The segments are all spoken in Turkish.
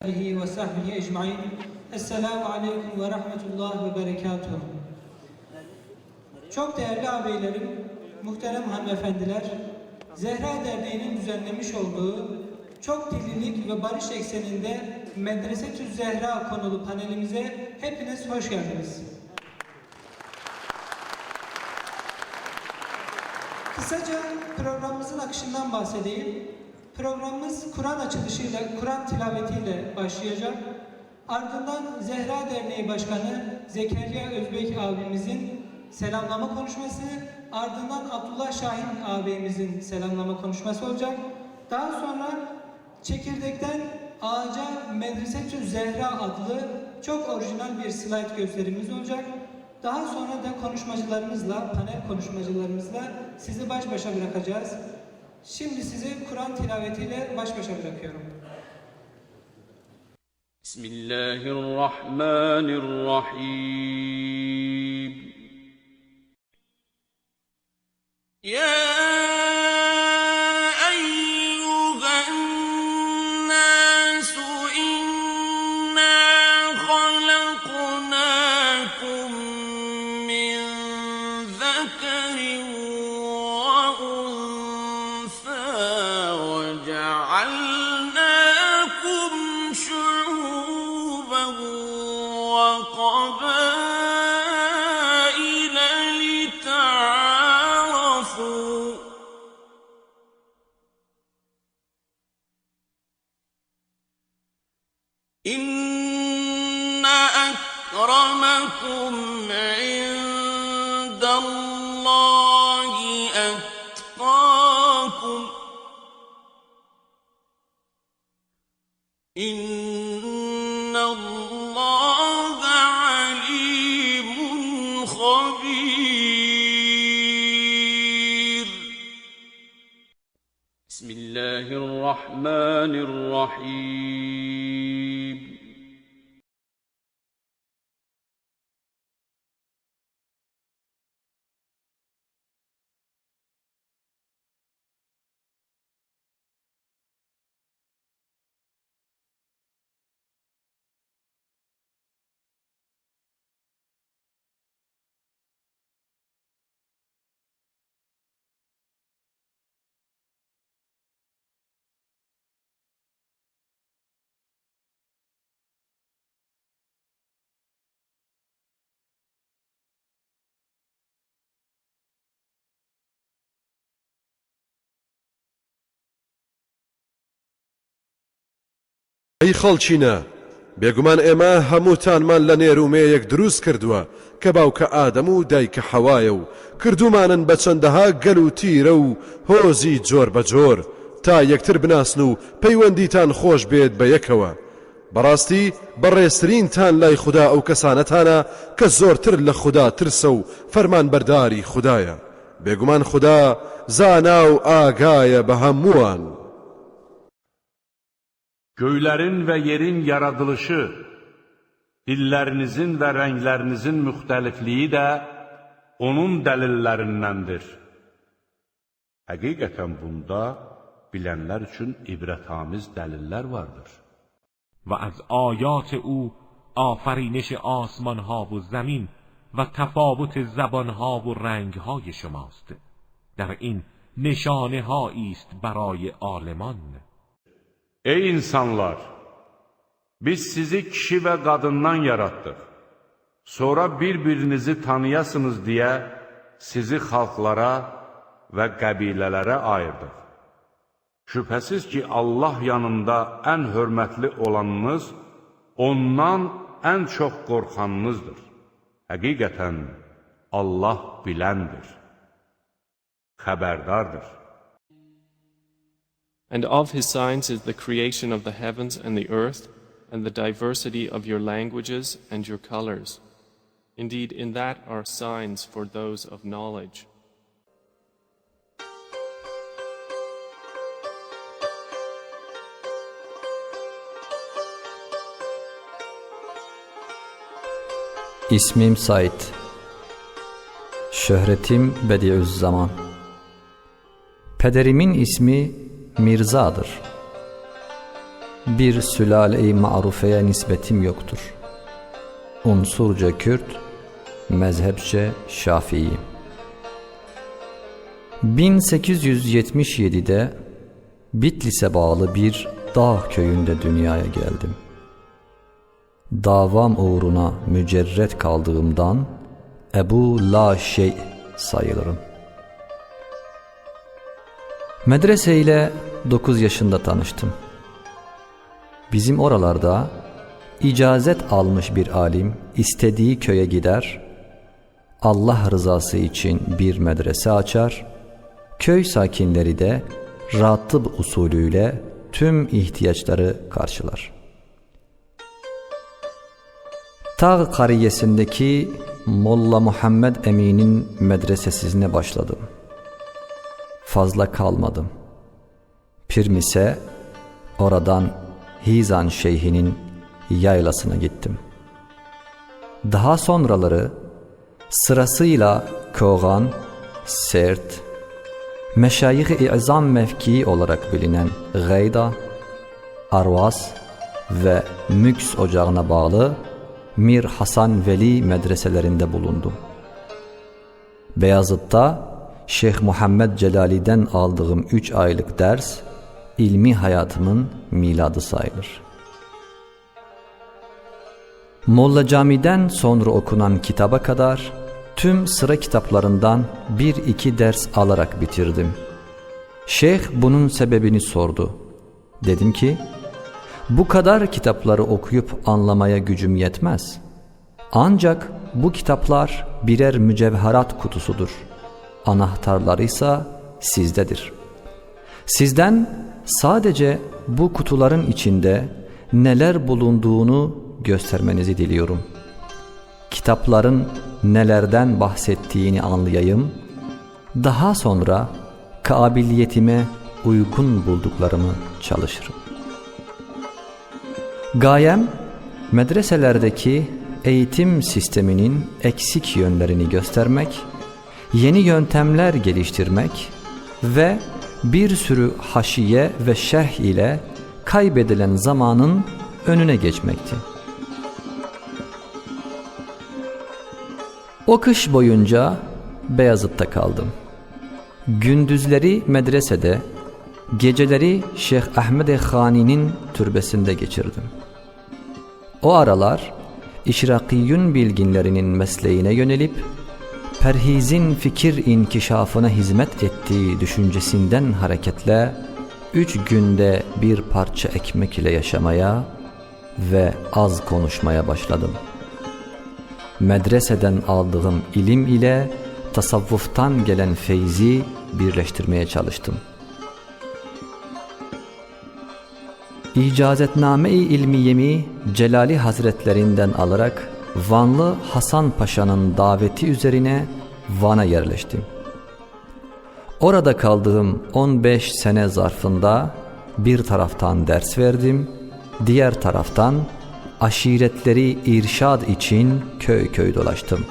ve sahbihi ecmaîn. Esselamu aleyküm ve rahmetullah ve berekatuhu. Çok değerli ağabeylerim, muhterem hanımefendiler, Zehra Derneği'nin düzenlemiş olduğu çok dillilik ve barış ekseninde Medresetü Zehra konulu panelimize hepiniz hoş geldiniz. Kısaca programımızın akışından bahsedeyim. Programımız Kur'an açılışıyla, Kur'an tilavetiyle başlayacak. Ardından Zehra Derneği Başkanı Zekeriya Özbek abimizin selamlama konuşması, ardından Abdullah Şahin ağabeyimizin selamlama konuşması olacak. Daha sonra Çekirdek'ten Ağaca Medresetü Zehra adlı çok orijinal bir slide gösterimiz olacak. Daha sonra da konuşmacılarımızla, panel konuşmacılarımızla sizi baş başa bırakacağız. Şimdi sizi Kur'an tilavetiyle baş başa bırakıyorum. Bismillahirrahmanirrahim. Ya İnne ekremakum indallahi etkakum. İnnallâhe alimun habîr. Bismillahirrahmanirrahim. ئەی خەڵچینە، بێگومان ئێمە هەمووتانمان لە نێرومەیەک دروست کردووە کە باوکە ئادەم و دایکە حەوایە و کردومانن بە چەندەها گەل و تیرە و هۆزی جۆر بە جۆر تا یەکتر بناسن و پەیوەندیتان خۆش بێت بە یەکەوە. بەڕاستی بەڕێزترینتان لای خوددا ئەو کەسانەتانە کە زۆرتر لە خوددا ترسە و فەرمانبەرداری خوددایە. بێگومان خوددا زانا و ئاگایە بە هەمووان. Göylərin və yerin yaradılışı, dillərinizin və rənglərinizin müxtəlifliyi də onun dəlillərindəndir. Həqiqətən bunda bilənlər üçün ibrətamiz dəlillər vardır. و از آیات او آفرینش آسمان ها و زمین و تفاوت زبان ها و رنگ های شماست. در این نشانه هایی است برای عالمان. Ey insanlar! Biz sizi kişi və qadından yaratdıq. Sonra bir-birinizi tanıyasınız deyə sizi xalqlara və qəbilələrə ayırdıq. Şübhəsiz ki, Allah yanında ən hörmətli olanınız, ondan ən çox qorxanınızdır. Həqiqətən Allah biləndir, xəbərdardır. And of his signs is the creation of the heavens and the earth, and the diversity of your languages and your colors. Indeed, in that are signs for those of knowledge. İsmim Said. Şöhretim Bediüzzaman. Pederimin ismi Mirza'dır. bir sülale-i ma'rufeye nisbetim yoktur. Unsurca Kürt, mezhepçe Şafiiyim. 1877'de Bitlis'e bağlı bir dağ köyünde dünyaya geldim. Davam uğruna mücerret kaldığımdan Ebu La Şey sayılırım. Medreseyle 9 yaşında tanıştım. Bizim oralarda icazet almış bir alim istediği köye gider, Allah rızası için bir medrese açar, köy sakinleri de ratıb usulüyle tüm ihtiyaçları karşılar. Tağ kariyesindeki Molla Muhammed Emin'in medresesine başladım. Fazla kalmadım. Pirmis'e, oradan Hizan Şeyhi'nin yaylasına gittim. Daha sonraları sırasıyla Koğan, Sert, Meşayih-i İzam mevkii olarak bilinen Gayda, Arvas ve Müks ocağına bağlı Mir Hasan Veli medreselerinde bulundum. Beyazıt'ta Şeyh Muhammed Celali'den aldığım 3 aylık ders, ilmi hayatımın miladı sayılır. Molla Cami'den sonra okunan kitaba kadar tüm sıra kitaplarından 1-2 ders alarak bitirdim. Şeyh bunun sebebini sordu. Dedim ki, bu kadar kitapları okuyup anlamaya gücüm yetmez. Ancak bu kitaplar birer mücevherat kutusudur. Anahtarları ise sizdedir. Sizden sadece bu kutuların içinde neler bulunduğunu göstermenizi diliyorum. Kitapların nelerden bahsettiğini anlayayım. Daha sonra kabiliyetime uygun bulduklarımı çalışırım. Gayem medreselerdeki eğitim sisteminin eksik yönlerini göstermek, yeni yöntemler geliştirmek ve bir sürü haşiye ve şerh ile kaybedilen zamanın önüne geçmekti. O kış boyunca Beyazıt'ta kaldım. Gündüzleri medresede, geceleri Şeyh Ahmed Khani'nin türbesinde geçirdim. O aralar İşrakiyün bilginlerinin mesleğine yönelip perhizin fikir inkişafına hizmet ettiği düşüncesinden hareketle 3 günde bir parça ekmek ile yaşamaya ve az konuşmaya başladım. Medreseden aldığım ilim ile tasavvuftan gelen feyzi birleştirmeye çalıştım. İcazetname-i ilmiyemi Celali Hazretlerinden alarak Vanlı Hasan Paşa'nın daveti üzerine Van'a yerleştim. Orada kaldığım 15 sene zarfında bir taraftan ders verdim, diğer taraftan aşiretleri irşad için köy köy dolaştım.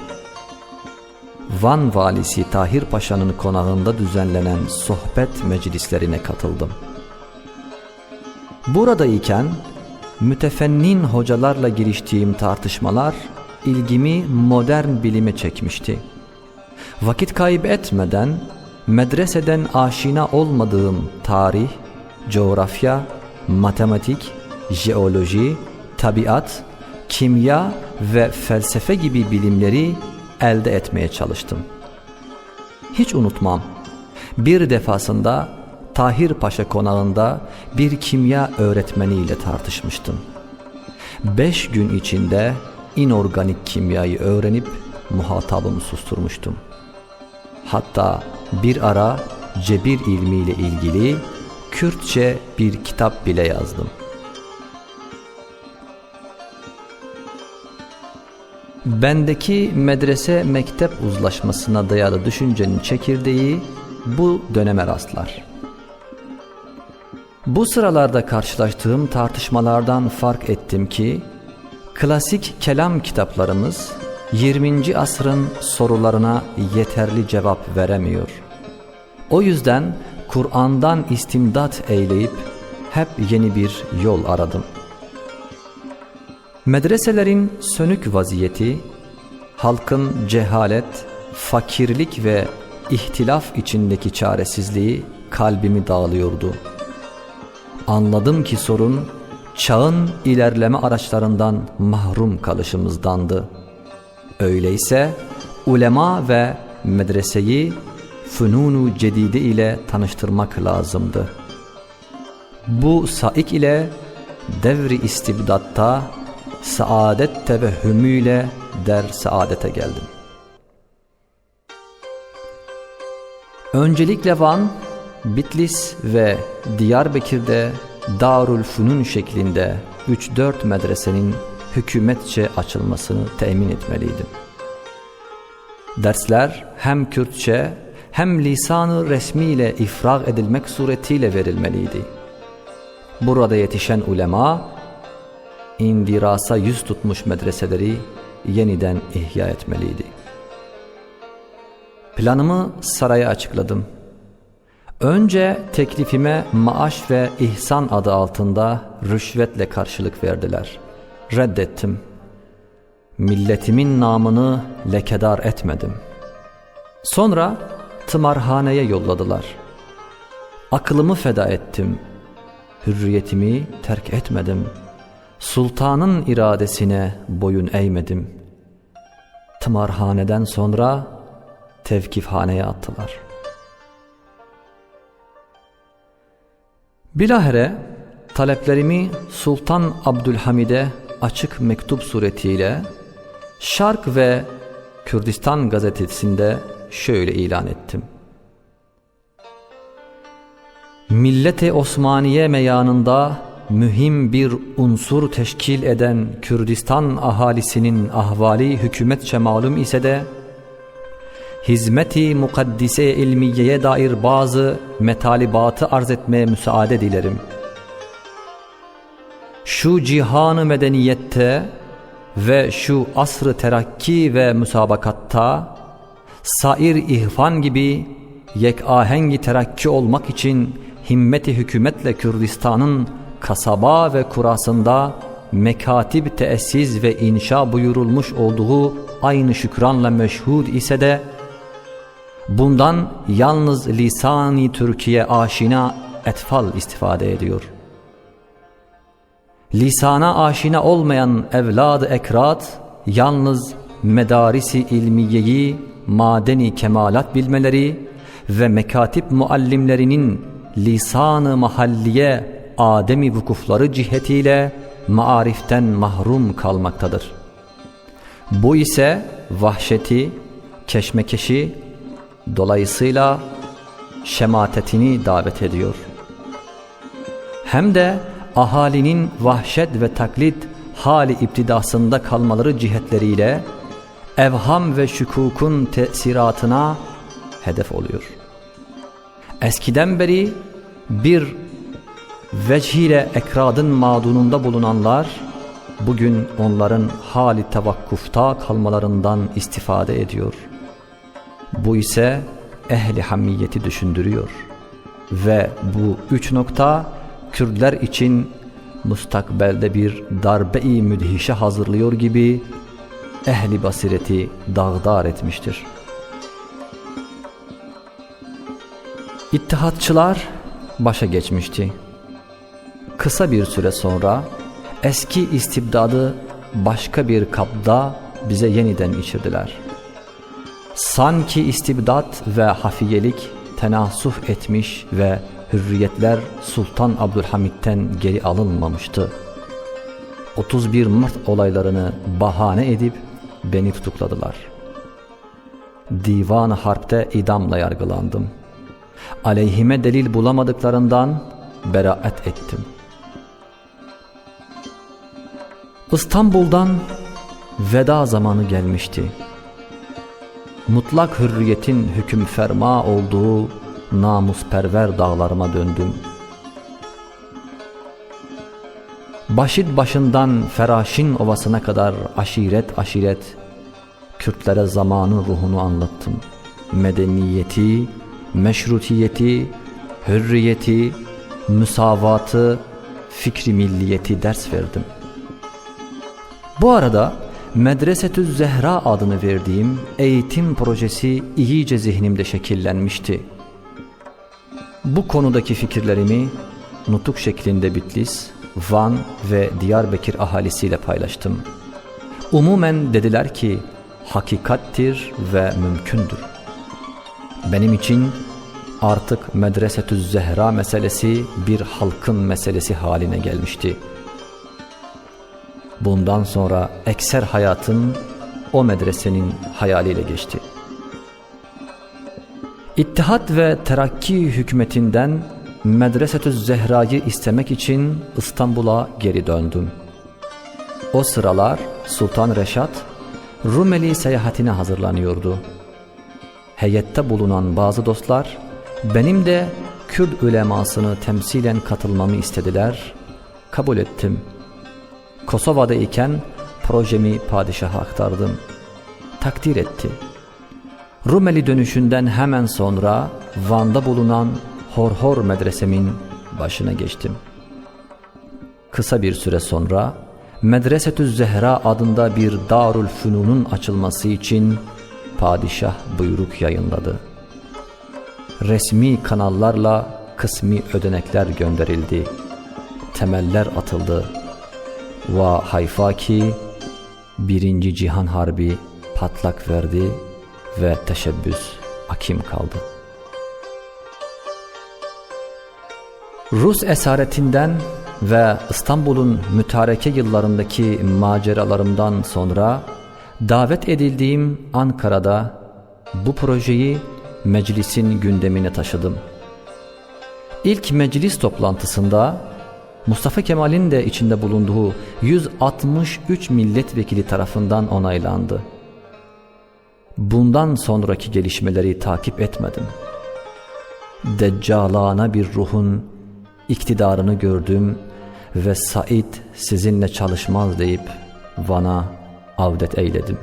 Van valisi Tahir Paşa'nın konağında düzenlenen sohbet meclislerine katıldım. Buradayken mütefennin hocalarla giriştiğim tartışmalar ilgimi modern bilime çekmişti. Vakit kaybetmeden medreseden aşina olmadığım tarih, coğrafya, matematik, jeoloji, tabiat, kimya ve felsefe gibi bilimleri elde etmeye çalıştım. Hiç unutmam, bir defasında Tahir Paşa konağında bir kimya öğretmeniyle tartışmıştım. 5 gün içinde inorganik kimyayı öğrenip muhatabımı susturmuştum. Hatta bir ara cebir ilmiyle ilgili Kürtçe bir kitap bile yazdım. Bendeki medrese mektep uzlaşmasına dayalı düşüncenin çekirdeği bu döneme rastlar. Bu sıralarda karşılaştığım tartışmalardan fark ettim ki klasik kelam kitaplarımız 20. asrın sorularına yeterli cevap veremiyor. O yüzden Kur'an'dan istimdat eyleyip hep yeni bir yol aradım. Medreselerin sönük vaziyeti, halkın cehalet, fakirlik ve ihtilaf içindeki çaresizliği kalbimi dağlıyordu. Anladım ki sorun, çağın ilerleme araçlarından mahrum kalışımızdandı. Öyleyse ulema ve medreseyi fünunu cedide ile tanıştırmak lazımdı. Bu saik ile devri istibdatta saadet tevehhümüyle der saadete geldim. Öncelikle Van, Bitlis ve Diyarbakır'da Darül Fünun şeklinde 3-4 medresenin hükümetçe açılmasını temin etmeliydim. Dersler hem Kürtçe hem lisan-ı resmiyle ifrag edilmek suretiyle verilmeliydi. Burada yetişen ulema, indirasa yüz tutmuş medreseleri yeniden ihya etmeliydi. Planımı saraya açıkladım. Önce teklifime maaş ve ihsan adı altında rüşvetle karşılık verdiler. Reddettim. Milletimin namını lekedar etmedim. Sonra tımarhaneye yolladılar. Aklımı feda ettim. Hürriyetimi terk etmedim. Sultanın iradesine boyun eğmedim. Tımarhaneden sonra tevkifhaneye attılar. Bilahare taleplerimi Sultan Abdülhamid'e açık mektup suretiyle Şark ve Kürdistan gazetesinde şöyle ilan ettim. Millet-i Osmaniye meyanında mühim bir unsur teşkil eden Kürdistan ahalisinin ahvali hükümetçe malum ise de hizmet-i mukaddise ilmiyeye dair bazı metalibatı arz etmeye müsaade dilerim. Şu cihan-ı medeniyette ve şu asr-ı terakki ve müsabakatta sair ihvan gibi yekahengi terakki olmak için himmeti hükümetle Kürdistan'ın kasaba ve kurasında mekatib teessiz ve inşa buyurulmuş olduğu aynı şükranla meşhud ise de bundan yalnız lisan-ı Türkiye aşina etfal istifade ediyor. Lisana aşina olmayan evlad-ı ekrat yalnız medarisi ilmiyeyi madeni kemalat bilmeleri ve mekatip muallimlerinin lisan-ı mahalliye ademi vukufları cihetiyle maariften mahrum kalmaktadır. Bu ise vahşeti, keşmekeşi, dolayısıyla şematetini davet ediyor. Hem de ahalinin vahşet ve taklit hali iptidasında kalmaları cihetleriyle evham ve şükukun tesiratına hedef oluyor. Eskiden beri bir vecihle ekradın mağdununda bulunanlar bugün onların hali tevakkufta kalmalarından istifade ediyor. Bu ise ehli hamiyeti düşündürüyor ve bu 3 nokta Kürtler için mustakbelde bir darbe-i müdhişe hazırlıyor gibi ehli basireti dağdar etmiştir. İttihatçılar başa geçmişti. Kısa bir süre sonra eski istibdadı başka bir kapta bize yeniden içirdiler. Sanki istibdat ve hafiyelik tenasuh etmiş ve hürriyetler Sultan Abdülhamid'den geri alınmamıştı. 31 Mart olaylarını bahane edip beni tutukladılar. Divan-ı Harp'te idamla yargılandım. Aleyhime delil bulamadıklarından beraat ettim. İstanbul'dan veda zamanı gelmişti. Mutlak hürriyetin hüküm ferma olduğu namusperver dağlarıma döndüm. Başit başından Feraşin Ovası'na kadar aşiret aşiret Kürtlere zamanın ruhunu anlattım. Medeniyeti, meşrutiyeti, hürriyeti, müsavatı, fikri milliyeti ders verdim. Bu arada Medresetü Zehra adını verdiğim eğitim projesi iyice zihnimde şekillenmişti. Bu konudaki fikirlerimi nutuk şeklinde Bitlis, Van ve Diyarbakır ahalisiyle paylaştım. Umumen dediler ki hakikattir ve mümkündür. Benim için artık Medresetü Zehra meselesi bir halkın meselesi haline gelmişti. Bundan sonra ekser hayatım o medresenin hayaliyle geçti. İttihat ve Terakki hükümetinden Medresetü Zehra'yı istemek için İstanbul'a geri döndüm. O sıralar Sultan Reşat Rumeli seyahatine hazırlanıyordu. Heyette bulunan bazı dostlar benim de Kürt ulemasını temsilen katılmamı istediler. Kabul ettim. Kosova'da iken projemi padişaha aktardım. Takdir etti. Rumeli dönüşünden hemen sonra Van'da bulunan Horhor medresemin başına geçtim. Kısa bir süre sonra Medresetü Zehra adında bir Darül Fünun'un açılması için padişah buyruk yayınladı. Resmi kanallarla kısmi ödenekler gönderildi. Temeller atıldı. Va hayfa ki 1. Cihan Harbi patlak verdi ve teşebbüs hakim kaldı. Rus esaretinden ve İstanbul'un mütareke yıllarındaki maceralarımdan sonra davet edildiğim Ankara'da bu projeyi meclisin gündemine taşıdım. İlk meclis toplantısında Mustafa Kemal'in de içinde bulunduğu 163 milletvekili tarafından onaylandı. Bundan sonraki gelişmeleri takip etmedim. Deccalana bir ruhun iktidarını gördüm ve Said sizinle çalışmaz deyip Van'a avdet eyledim.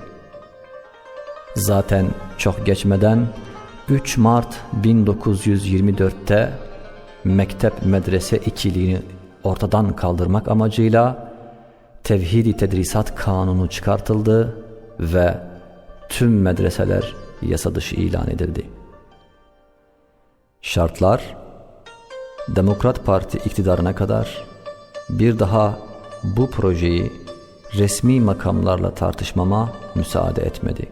Zaten çok geçmeden 3 Mart 1924'te mektep medrese ikiliğini ortadan kaldırmak amacıyla Tevhid-i Tedrisat Kanunu çıkartıldı ve tüm medreseler yasa dışı ilan edildi. Şartlar Demokrat Parti iktidarına kadar bir daha bu projeyi resmi makamlarla tartışmama müsaade etmedi.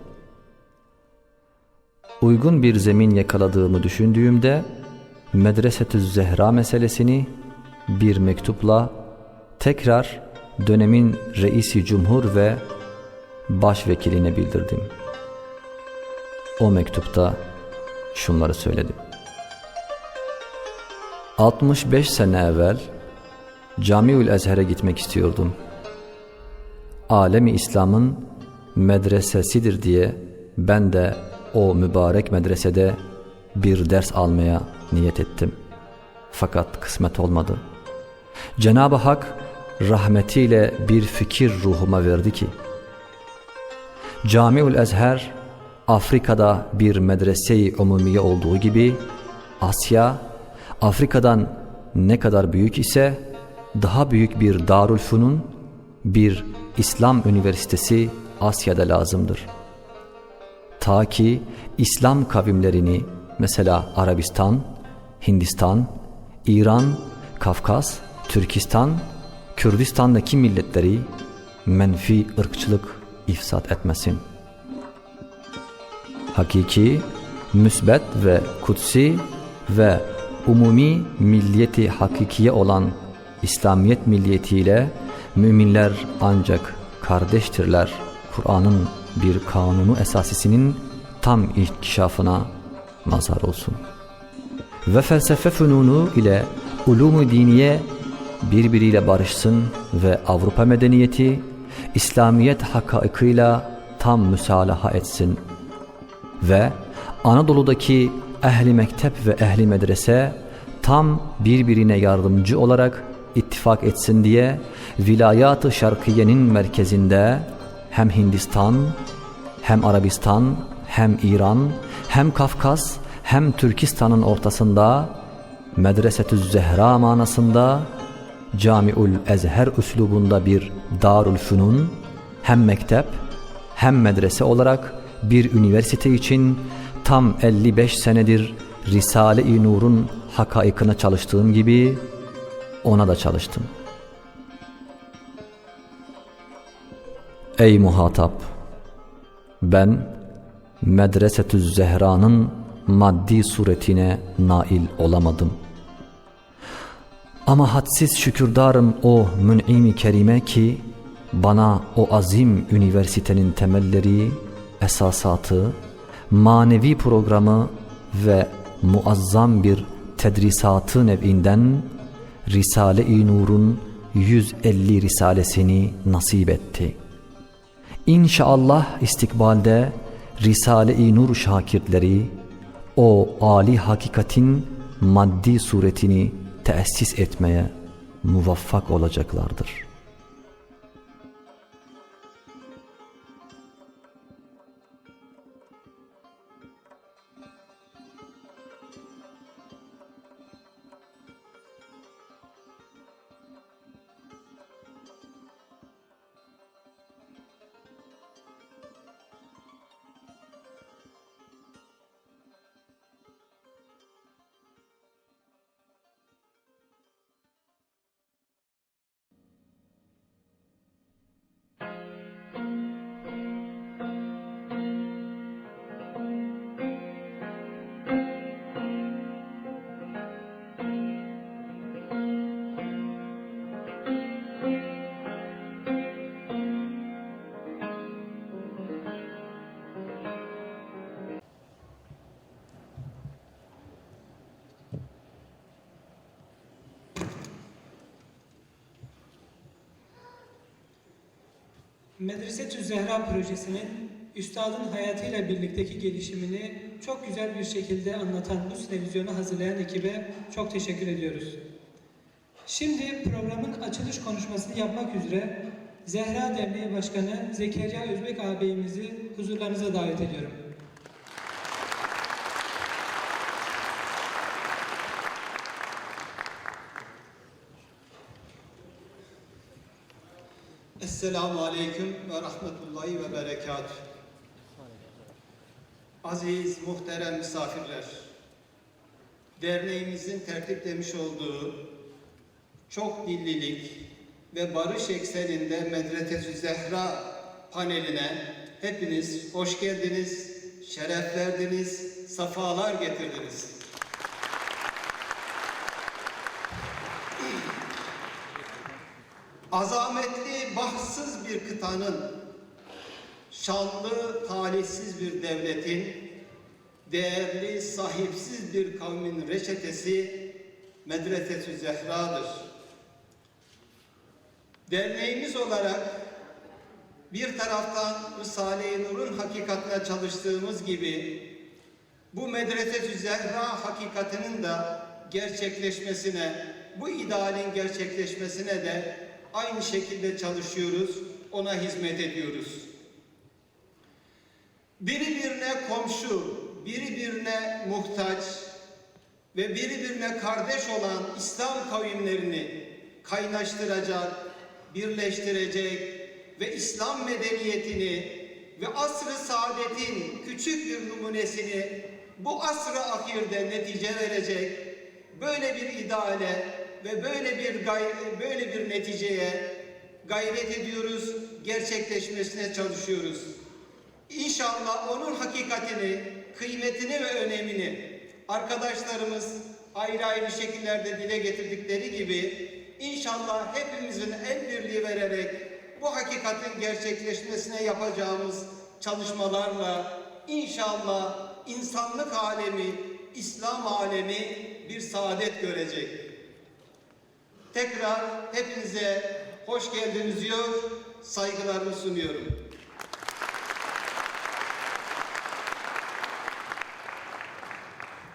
Uygun bir zemin yakaladığımı düşündüğümde Medresetü Zehra meselesini bir mektupla tekrar dönemin Reisi Cumhur ve Başvekiline bildirdim. O mektupta şunları söyledim. 65 sene evvel Camiül Ezher'e gitmek istiyordum. Alemi İslam'ın medresesidir diye ben de o mübarek medresede bir ders almaya niyet ettim. Fakat kısmet olmadı. Cenab-ı Hak rahmetiyle bir fikir ruhuma verdi ki Camiül Ezher Afrika'da bir medrese-i umumiye olduğu gibi Asya Afrika'dan ne kadar büyük ise daha büyük bir Darülfünun, bir İslam üniversitesi Asya'da lazımdır. Ta ki İslam kavimlerini mesela Arabistan, Hindistan, İran, Kafkas, Türkistan, Kürdistan'daki milletleri menfi ırkçılık ifsat etmesin. Hakiki, müsbet ve kutsi ve umumi milliyeti hakikiye olan İslamiyet milliyetiyle müminler ancak kardeştirler. Kur'an'ın bir kanunu esasisinin tam inkişafına mazhar olsun. Ve felsefe fünunu ile ulûm-u diniye birbiriyle barışsın ve Avrupa medeniyeti İslamiyet hakaikıyla tam müsalaha etsin. Ve Anadolu'daki ehli mektep ve ehli medrese tam birbirine yardımcı olarak ittifak etsin diye Vilayat-ı Şarkiye'nin merkezinde hem Hindistan, hem Arabistan, hem İran, hem Kafkas, hem Türkistan'ın ortasında Medresetüz Zehra manasında, Camiul Ezher üslubunda bir Darül Fünun, hem mektep hem medrese olarak bir üniversite için tam 55 senedir Risale-i Nur'un hakaikına çalıştığım gibi ona da çalıştım. Ey muhatap! Ben Medresetüz Zehra'nın maddi suretine nail olamadım. Ama hadsiz şükürdarım o mün'im-i kerime ki bana o azim üniversitenin temelleri, esasatı, manevi programı ve muazzam bir tedrisatı nev'inden Risale-i Nur'un 150 risalesini nasip etti. İnşallah istikbalde Risale-i Nur şakirtleri o âli hakikatin maddi suretini tesis etmeye muvaffak olacaklardır. Medresetüz Zehra projesinin üstadın hayatıyla birlikteki gelişimini çok güzel bir şekilde anlatan bu televizyonu hazırlayan ekibe çok teşekkür ediyoruz. Şimdi programın açılış konuşmasını yapmak üzere Zehra Derneği Başkanı Zekeriya Özbek ağabeyimizi huzurlarınıza davet ediyorum. Esselamu Aleyküm ve Rahmetullahi ve Berekatuhu. Aziz, muhterem misafirler, derneğimizin tertiplemiş olduğu çok dillilik ve barış ekseninde Medresetüz Zehra paneline hepiniz hoş geldiniz, şeref verdiniz, safalar getirdiniz. Azametli, bahtsız bir kıtanın, şanlı, talihsiz bir devletin, değerli, sahipsiz bir kavmin reçetesi Medresetüz Zehra'dır. Derneğimiz olarak bir taraftan Risale-i Nur'un hakikatine çalıştığımız gibi bu Medresetüz Zehra hakikatinin de gerçekleşmesine, bu idealin gerçekleşmesine de aynı şekilde çalışıyoruz, ona hizmet ediyoruz. Biri birine komşu, biri birine muhtaç ve biri birine kardeş olan İslam kavimlerini kaynaştıracak, birleştirecek ve İslam medeniyetini ve asr-ı saadetin küçük bir numunesini bu asr-ı ahirde netice verecek böyle bir ideale ve böyle bir neticeye gayret ediyoruz, gerçekleşmesine çalışıyoruz. İnşallah onun hakikatini, kıymetini ve önemini arkadaşlarımız ayrı ayrı şekillerde dile getirdikleri gibi inşallah hepimizin el birliği vererek bu hakikatin gerçekleşmesine yapacağımız çalışmalarla inşallah insanlık alemi, İslam alemi bir saadet görecek. Tekrar hepinize hoş geldiniz diyor, saygılarımı sunuyorum.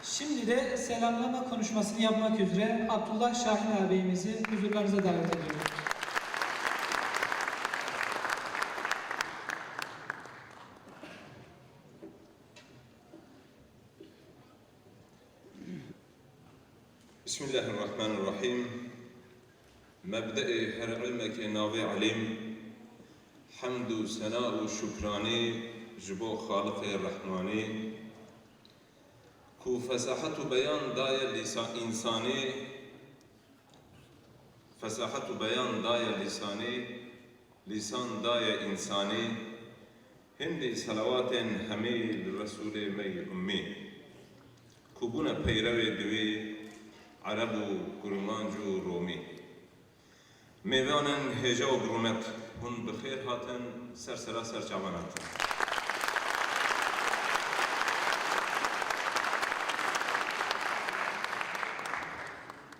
Şimdi de selamlama konuşmasını yapmak üzere Abdullah Şahin ağabeyimizi huzurlarınıza davet ediyorum. بسم الله الرحمن الرحيم مبدأ هر علمك ناوي عليم حمد وثناء وشكراني جبو خالق الرحماني كو فساحة بيان داية لسان إنساني فساحة بيان داية لساني لسان داية إنساني هندي صلوات همي للرسول مي أمي كوبونا بيروي دوي عرب و كرمانج و رومي ميوانن هجا و برومت هن بخير هاتن سرسرا سرچاوانات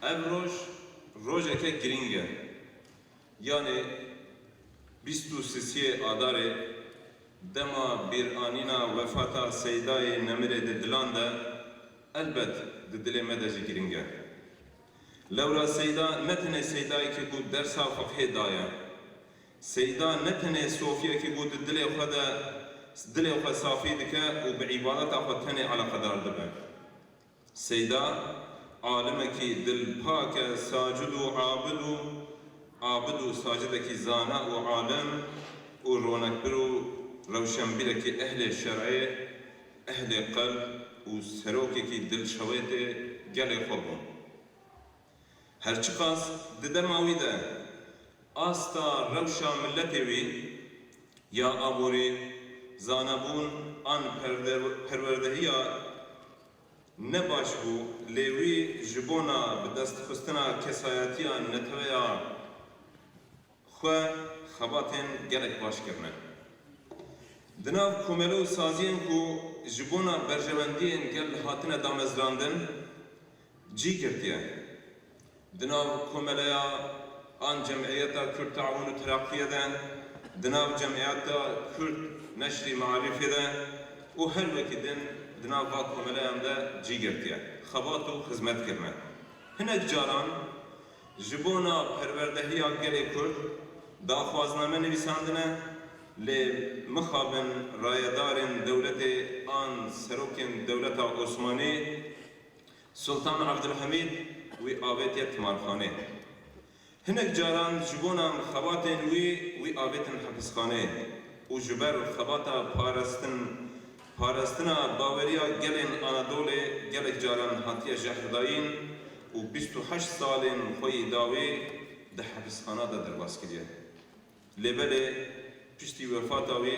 اف روژه گرینگه یعنی 23 آداره دما بیرانینا وفاتا سیدای نمره دلان ده البت دل مدج گرینگه لورا سیدا نتنه سیدای که بود درسا فقه دایا سیدا نتنه صوفیه که بود دل خدا صافی دکه و بعبادت خود تنه على قدر دبه سیدا عالمه کی دل پاک ساجد و عابد و ساجده کی زانا و عالم و رونک برو روشنبیره کی اهل شرعه اهل قلب و سروکی کی دل شویته گله خوبون هرچی قاس دده ماوی ده آستا روشا ملتی وی یا آبوری زانبون آن پروردهی نباش بو لیوی جبونا بدست خستنا کسایتیا نتویا خواه خباتین گلک باش کرنه دناو کوملو سازین کو جبونا برجمندین گل هاتنه دامزراندن جی کردیه دناو کوملیا آن جمعیتا کرد تعاون و ترقیه ده دناو جمعیتا کرد نشری معرفی ده و هر وکی دناو با کوملیا ده جی کردیه خبات و خدمت کرنه هنک جاران جبونا پروردهی گلی کرد داخوازنامه نویساندنه لمخابن رایدارن دولت آن سروکن دولت عثمانی سلطان عبدالحمید و آویتیت مارخانه هنک جاران جبونا خباتن و آویتن حبسخانه و جبر خباتا پارستنا باوریا گلن آنادوله گلک جاران هاتیه جهردائین و 28 سالن خوی داوی ده حبسخانه ده درباس کریه لبله پشتی وفاتاوی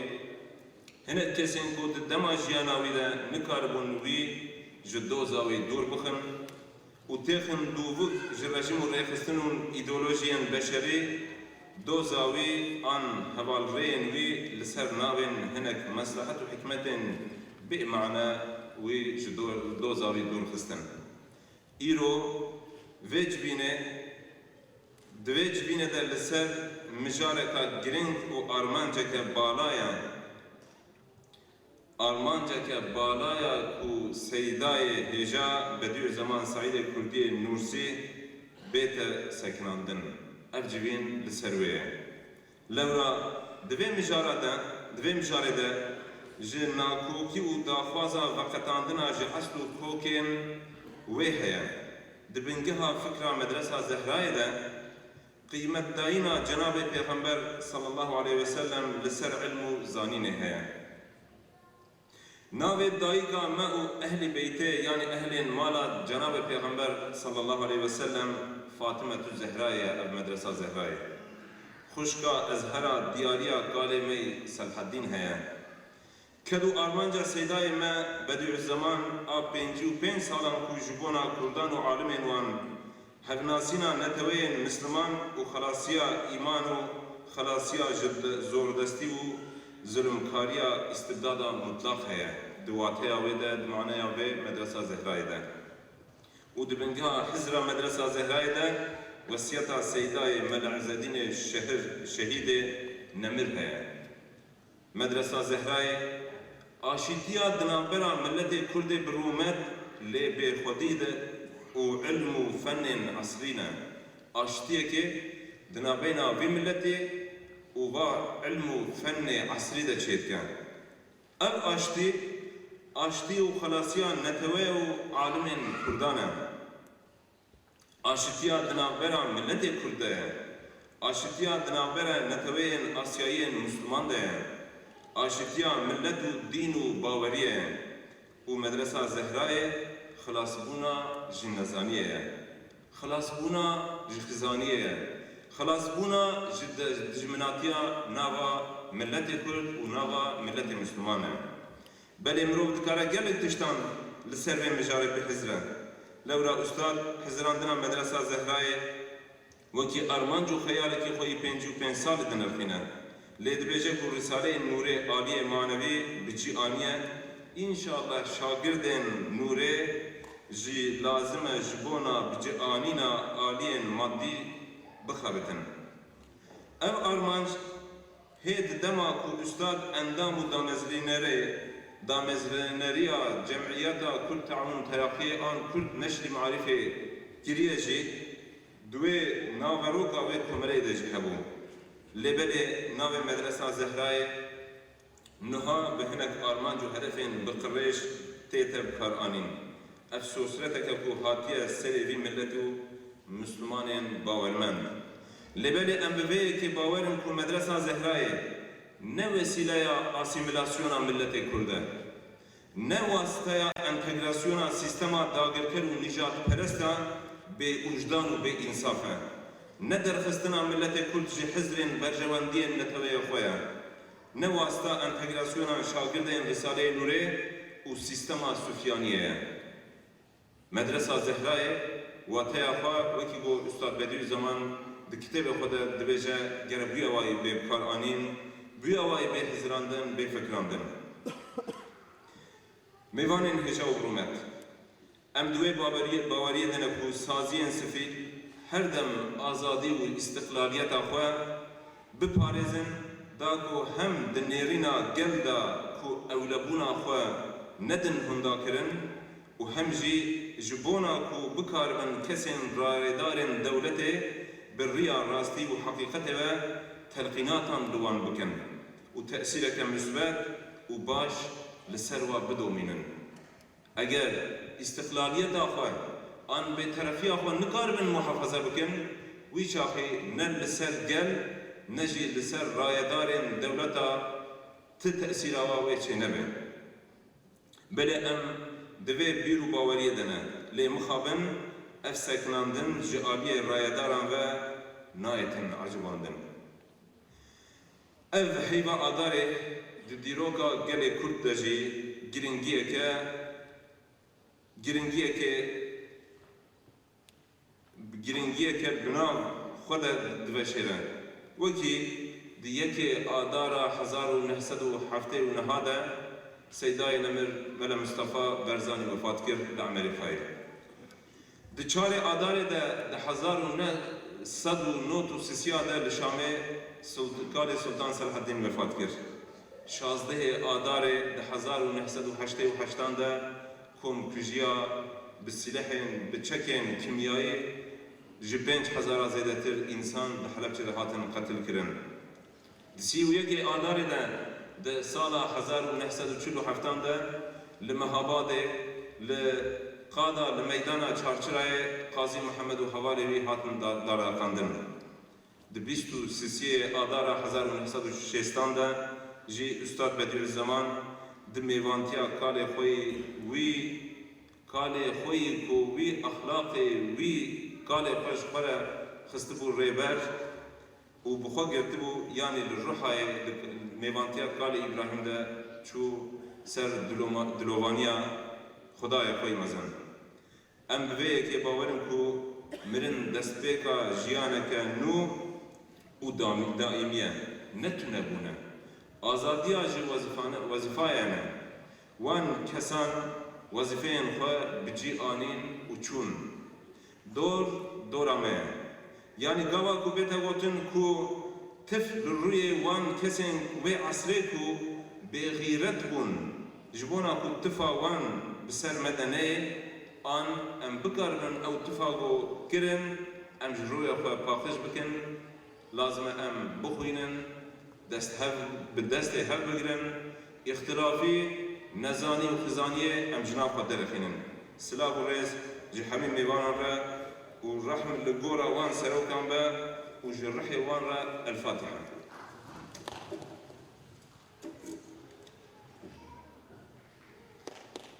هنه کسین کو دما جیاناوی ده نکاربون وی جدوزاوی دور بخن و تخن دووک جرجم و ریخستنون ایدولوژیان بشری دوزاوی آن حوالرین وی لسر ناوین هنک مصلحت و حکمت بمعنى وی جدوزاوی دور خستن ایرو ویج بینه ده لسر مجارتا گرنگ و آرمانجا که بالایا کو سیدای هجا بدیو زمان سعید کردی نورسی بیت سکناندن اف جوین لسرویه لورا دوی مجاره ده جه ناکوکی و داخوازا وقتاندنا جه اصل و کوکین وی هیا دبنگها فکر مدرسه زهرای ده قیمت داینا جناب پیغمبر صلی الله علیه وسلم لسر علم و زانینه هیا ناوی دایگا ما و اهل بیته یعنی اهل مالا جناب پیغمبر صلی الله علیه وسلم فاطمه الزهرای اب مدرسه زهرای خوشکا ازهرا دیاریا کالمی صلاح الدین هیا کدو آرمانجا سیدای ما بدیع الزمان آب 55 سالان کو جبونا کردان و عالمین وان هفناسینا نتوین مسلمان و خلاصیا ایمان و خلاصیا زوردستی و ظلمکاریا استبدادا مطلق هیا دواتیا ویده دمعنیا وی مدرسه زهرای ده و دبنگها حزر مدرسه زهرای ده وسیعتا سیدای ملعزدین شهید نمر هیا مدرسه زهرای آشیتیا دنابرا ملت کرد برومت لی بی خودید و علم و فن عصرینا آشتیه که دنابینا وی ملتی و با علم و فن عصری ده چید کن اب آشتی و خلاصیان نتوه و عالم کردانه Aşitiya dinavbera millete Kurde ye. Aşitiya dinavbera neteweyên Asyayên Müslüman de ye. Aşitiya millet û dîn û baweriye ye. û medresa Zehrayê xilasbûna ji nezaniyê ye. Xilasbûna ji xizaniyê ye. Xilasbûna ji dijminatiya nava milletê Kurd û nava milletê Müslüman e. Belê mirov dikare gelek tiştan li ser vê mijarê bihizre. Lewra ustad hizirandina medresa Zehrayê wekî armanc û xeyalekî xwe yê 55 salê dinirxîne. Lê dibêje ku Risaleyên Nûrê aliyê manevî bi cî aniye, înşallah şagirdên Nûrê jî lazim e ji bona bi cî anîna aliyên maddî bixebitin. Ev armanc hê di dema ku ustad endam û damezlîneriya Cemiyeta Kurd Taawun Teraqqiyê an Kurd Neşrî Maarifê kiriye jî دوی ناوروکا و کمره دیج هبو لبله ناو مدرسه زهرای نها بهنک آرمان جو هدفین بقریش تیتب کار آنین افسوسرته که کو هاتیه سری ملتو مسلمانین باورمند لبله امبوی که باورن کو مدرسه زهرای نه وسیله اسیمیلاسیون ملت کرده نه واسطه انتگراسیون سیستم داگرکر و نجات پرستان به وجدان و به انصافه نه درخستنا ملت کرد جی حزرین برجواندین نتوی خویا نه واسطه انتگراسیون شاگردین رساله نوره و سیستم سفیانیه مدرسه زهرای و تیافا وکی گو استاد بدوی زمان د کتاب خود دبیجه گره بیاوایی به بکار آنین بیاوایی به حزراندن به فکراندن میوانین هجا و برومت ام دوی باوریه دنه کو سازیین سفید هر دم آزادی و استقلالیت آخوا بپارزن دا کو هم دنیرینا گل دا کو اولبون آخوا ندن هندا کرن و هم جی جبونا کو بکاربن کسین راردارن دولته بالریا راستی و حقیقت و تلقیناتان دوان بکن و تأثیرک مثبت و باش لسروا بدومینن اگر استقلالیت آخوا آن به طرفی آخوا نکاربن محافظه بکن وی چاخی نه لسر گل نجی لسر رایدارن دولتا تأثیر آواوی چه نبه بله ام دوی بیرو باوری دنه لی مخابن اف سکناندن جعالی رایداران و نایتن عجباندن اف حیبا آداره دیروکا گل کرد دجی گرنگیه که بنام خود دوشیره وکی دیگه که آدارا 1979 سیدای نمر ملا مصطفى برزانی وفات کرد در امریکایی دی چار آداره ده 1993 ده لشامه سلطان صلاح الدین وفات کرد 16 آداره ده 1988 ده کم کجیا بسلاحین بچکین کیمیایی جی 5000 زیاده تر انسان به حلبچه هاتن قتل کردن. دسی و یکی آداری ده سال 1947 ده لمهاباد لقادا لمیدان چارچرای قاضی محمد و حوالی هاتن داره کندن. ده 23 آدار 1960 ده جی استاد بدیع زمان د میوانتیا کال خوی کو وی اخلاق وی کال خوش خره خستبو ریبر و بخو گرتبو یعنی للروحای میوانتیا کال ابراهیم ده چو سر دلوانیا خدای خوی مزن ام بوی که باورم کو مرن دستبیکا جیانکا نو و دائمیه نتونه بونه آزادی آجی وظیفه وان کسان وظیفه‌ین خود بجی آنین و چون دورمه یعنی گاوا کو بیت وطن کو طفل روی وان کسین و عصره کو بغیرت بون جبونا کو تفا وان بسر مدنه آن ام بکارن او تفا کو کرن ام جروی خود پاخش بکن لازم ام بخوینن بالدست هل بگرن اختلافی نزانی و خزانیه ام جناب خود درخینن سلاح و ریز جی همین میوانان را ورحم لجورا وان سروكان با وجرحي وان را الفاتحة.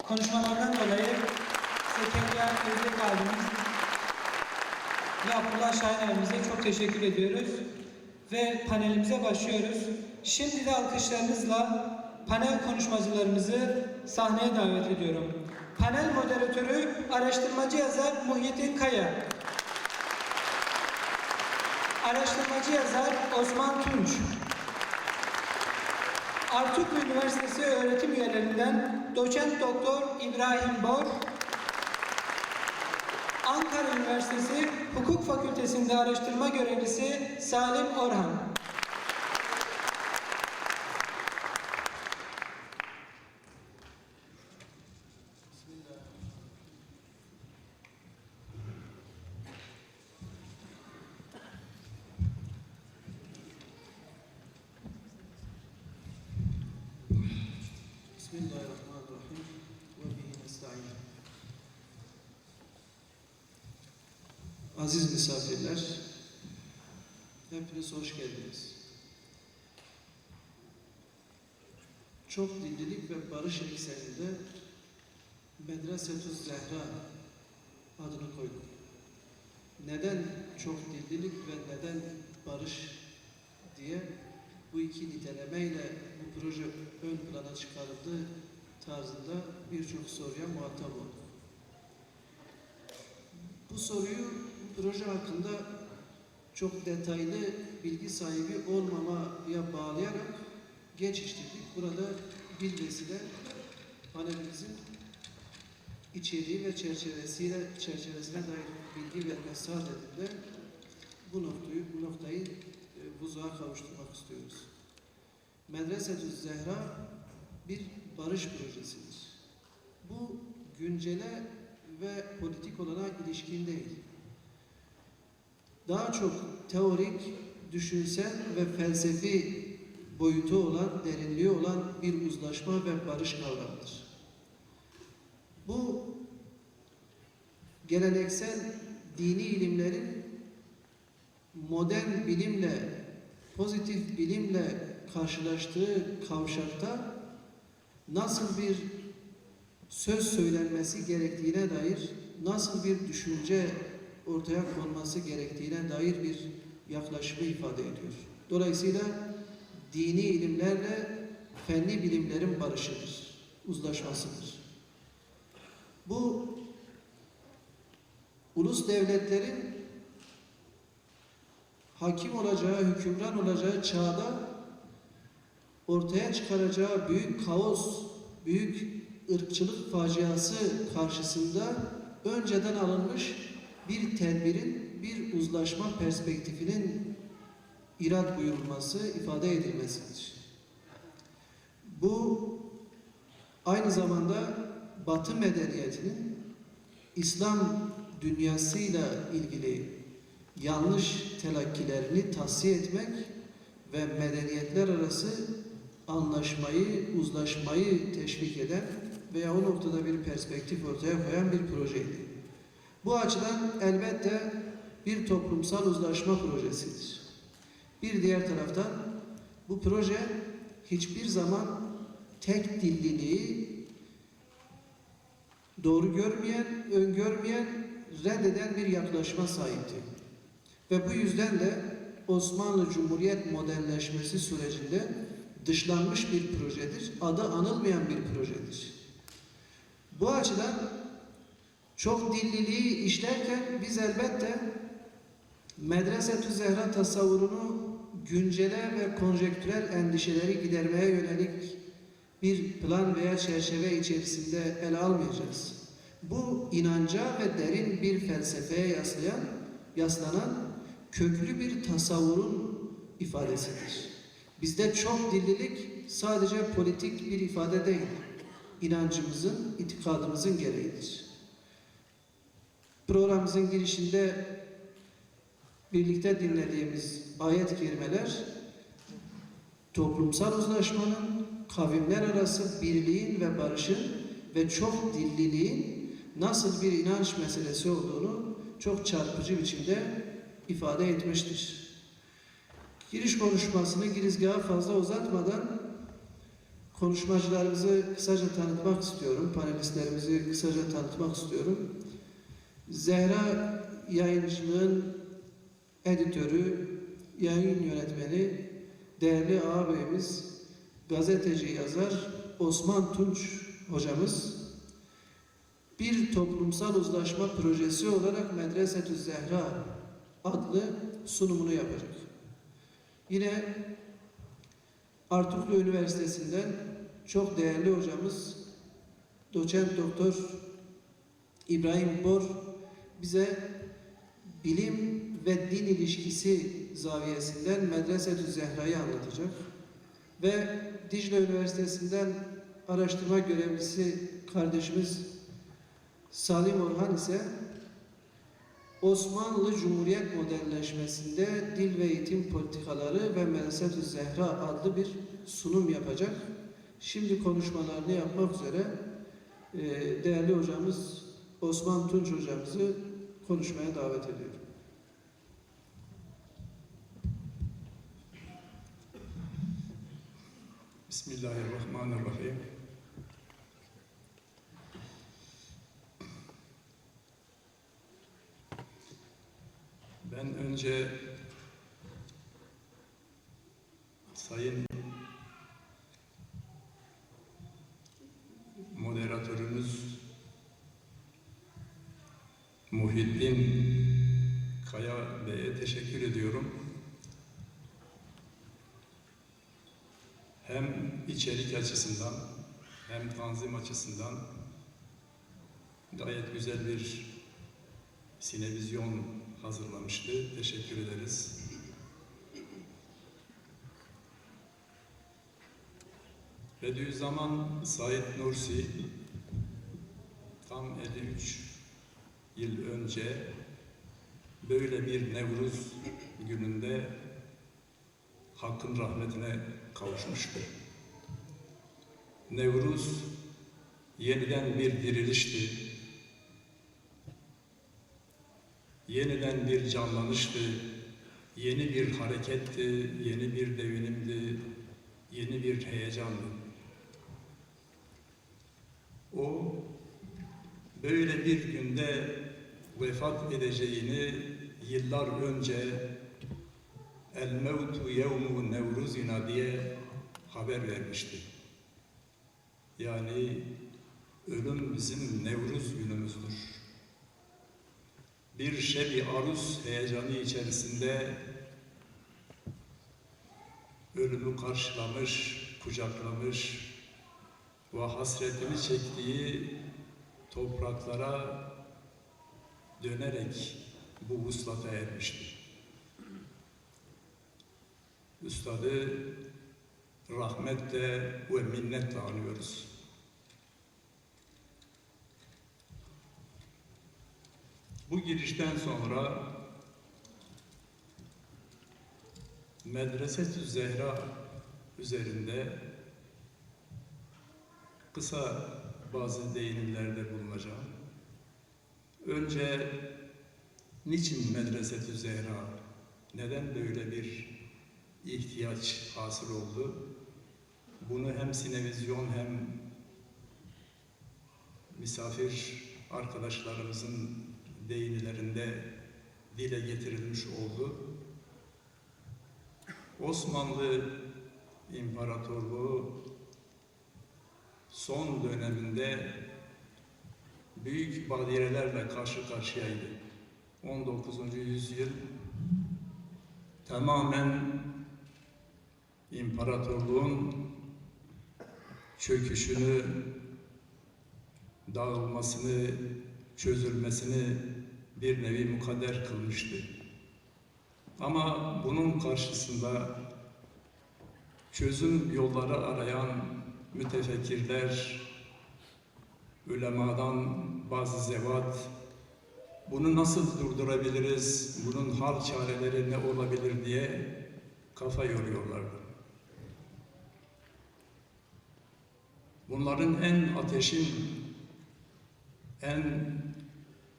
Konuşmalardan dolayı Zekeriya Özbek abimiz ve Abdullah Şahin abimize çok teşekkür ediyoruz. Ve panelimize başlıyoruz. Şimdi de alkışlarınızla panel konuşmacılarımızı sahneye davet ediyorum. Panel moderatörü araştırmacı yazar Muhyiddin Kaya. Araştırmacı yazar Osman Tunç. Artuklu Üniversitesi öğretim üyelerinden Doçent Doktor İbrahim Bor, Ankara Üniversitesi Hukuk Fakültesi'nde araştırma görevlisi Salim Orhan. Bismillahirrahmanirrahim. Ve bihi nesta'in. Aziz misafirler, hepiniz hoş geldiniz. Çok dillilik ve barış ekseninde Medresetü Zehra adını koyduk. Neden çok dillilik ve neden barış diye bu iki nitelemeyle bu proje ön plana çıkarıldığı tarzında birçok soruya muhatap olduk. Bu soruyu bu proje hakkında çok detaylı bilgi sahibi olmamaya bağlayarak geçiştirdik. Burada bir vesile panelimizin içeriği ve çerçevesine dair bilgi vermesi halinde bu noktayı buzağa kavuşturmak istiyoruz. Medresetü Zehra bir barış projesidir. Bu güncele ve politik olana ilişkin değil. Daha çok teorik, düşünsel ve felsefi boyutu olan, derinliği olan bir uzlaşma ve barış kavramıdır. Bu geleneksel dini ilimlerin modern bilimle, pozitif bilimle karşılaştığı kavşakta nasıl bir söz söylenmesi gerektiğine dair, nasıl bir düşünce ortaya konması gerektiğine dair bir yaklaşımı ifade ediyor. Dolayısıyla dini ilimlerle fenli bilimlerin barışıdır, uzlaşmasıdır. Bu ulus devletlerin hakim olacağı, hükümran olacağı çağda ortaya çıkaracağı büyük kaos, büyük ırkçılık faciası karşısında önceden alınmış bir tedbirin, bir uzlaşma perspektifinin irad buyurulması, ifade edilmesidir. Bu aynı zamanda Batı medeniyetinin İslam dünyasıyla ilgili yanlış telakkilerini tahsiye etmek ve medeniyetler arası anlaşmayı, uzlaşmayı teşvik eden veya o noktada bir perspektif ortaya koyan bir projeydi. Bu açıdan elbette bir toplumsal uzlaşma projesidir. Bir diğer taraftan bu proje hiçbir zaman tek dilliliği doğru görmeyen, öngörmeyen, reddeden bir yaklaşıma sahipti. Ve bu yüzden de Osmanlı Cumhuriyet modelleşmesi sürecinde dışlanmış bir projedir. Adı anılmayan bir projedir. Bu açıdan çok dilliliği işlerken biz elbette Medresetü Zehra tasavvurunu güncele ve konjektürel endişeleri gidermeye yönelik bir plan veya çerçeve içerisinde ele almayacağız. Bu inanca ve derin bir felsefeye yaslanan köklü bir tasavvurun ifadesidir. Bizde çok dillilik sadece politik bir ifade değil, inancımızın, itikadımızın gereğidir. Programımızın girişinde birlikte dinlediğimiz ayet-i kerimeler toplumsal uzlaşmanın, kavimler arası birliğin ve barışın ve çok dilliliğin nasıl bir inanç meselesi olduğunu çok çarpıcı biçimde ifade etmiştir. Giriş konuşmasını, girizgahı fazla uzatmadan konuşmacılarımızı kısaca tanıtmak istiyorum, panelistlerimizi kısaca tanıtmak istiyorum. Zehra Yayıncılığın editörü, yayın yönetmeni, değerli ağabeyimiz, gazeteci yazar Osman Tunç hocamız, bir toplumsal uzlaşma projesi olarak Medresetü Zehra adlı sunumunu yapacak. Yine Artuklu Üniversitesi'nden çok değerli hocamız Doçent Doktor İbrahim Bor bize bilim ve din ilişkisi zaviyesinden Medresetü Zehra'yı anlatacak. Ve Dicle Üniversitesi'nden araştırma görevlisi kardeşimiz Salim Orhan ise Osmanlı Cumhuriyet modelleşmesinde dil ve eğitim politikaları ve Medresetü Zehra adlı bir sunum yapacak. Şimdi konuşmalarını yapmak üzere değerli hocamız Osman Tunç hocamızı konuşmaya davet ediyorum. Bismillahirrahmanirrahim. Ben önce Sayın moderatörümüz Muhyiddin Kaya Bey'e teşekkür ediyorum. Hem içerik açısından hem tanzim açısından gayet güzel bir sinevizyon hazırlamıştı. Teşekkür ederiz. Bediüzzaman Said Nursi tam 53 yıl önce böyle bir Nevruz gününde Hakk'ın rahmetine kavuşmuştur. Nevruz yeniden bir dirilişti. Yeniden bir canlanıştı. Yeni bir hareketti, yeni bir devinimdi, yeni bir heyecandı. O böyle bir günde vefat edeceğini yıllar önce El mevtu yevmu nevruzina diye haber vermişti. Yani ölüm bizim Nevruz günümüzdür. Bir şebi aruz heyecanı içerisinde ölümü karşılamış, kucaklamış ve hasretini çektiği topraklara dönerek bu vuslata ermiştir. Üstadı rahmetle ve minnetle anıyoruz. Bu girişten sonra Medresetü Zehra üzerinde kısa bazı değinimlerde bulunacağım. Önce niçin Medresetü Zehra? Neden böyle bir ihtiyaç hasıl oldu? Bunu hem sinevizyon hem misafir arkadaşlarımızın değinilerinde dile getirilmiş oldu. Osmanlı İmparatorluğu son döneminde büyük badirelerle karşı karşıyaydı. 19. yüzyıl tamamen imparatorluğun çöküşünü, dağılmasını, çözülmesini bir nevi mukadder kılmıştı. Ama bunun karşısında çözüm yolları arayan mütefekkirler, ulemadan bazı zevat, bunu nasıl durdurabiliriz, bunun hal çareleri ne olabilir diye kafa yoruyorlardı. Bunların en ateşin, en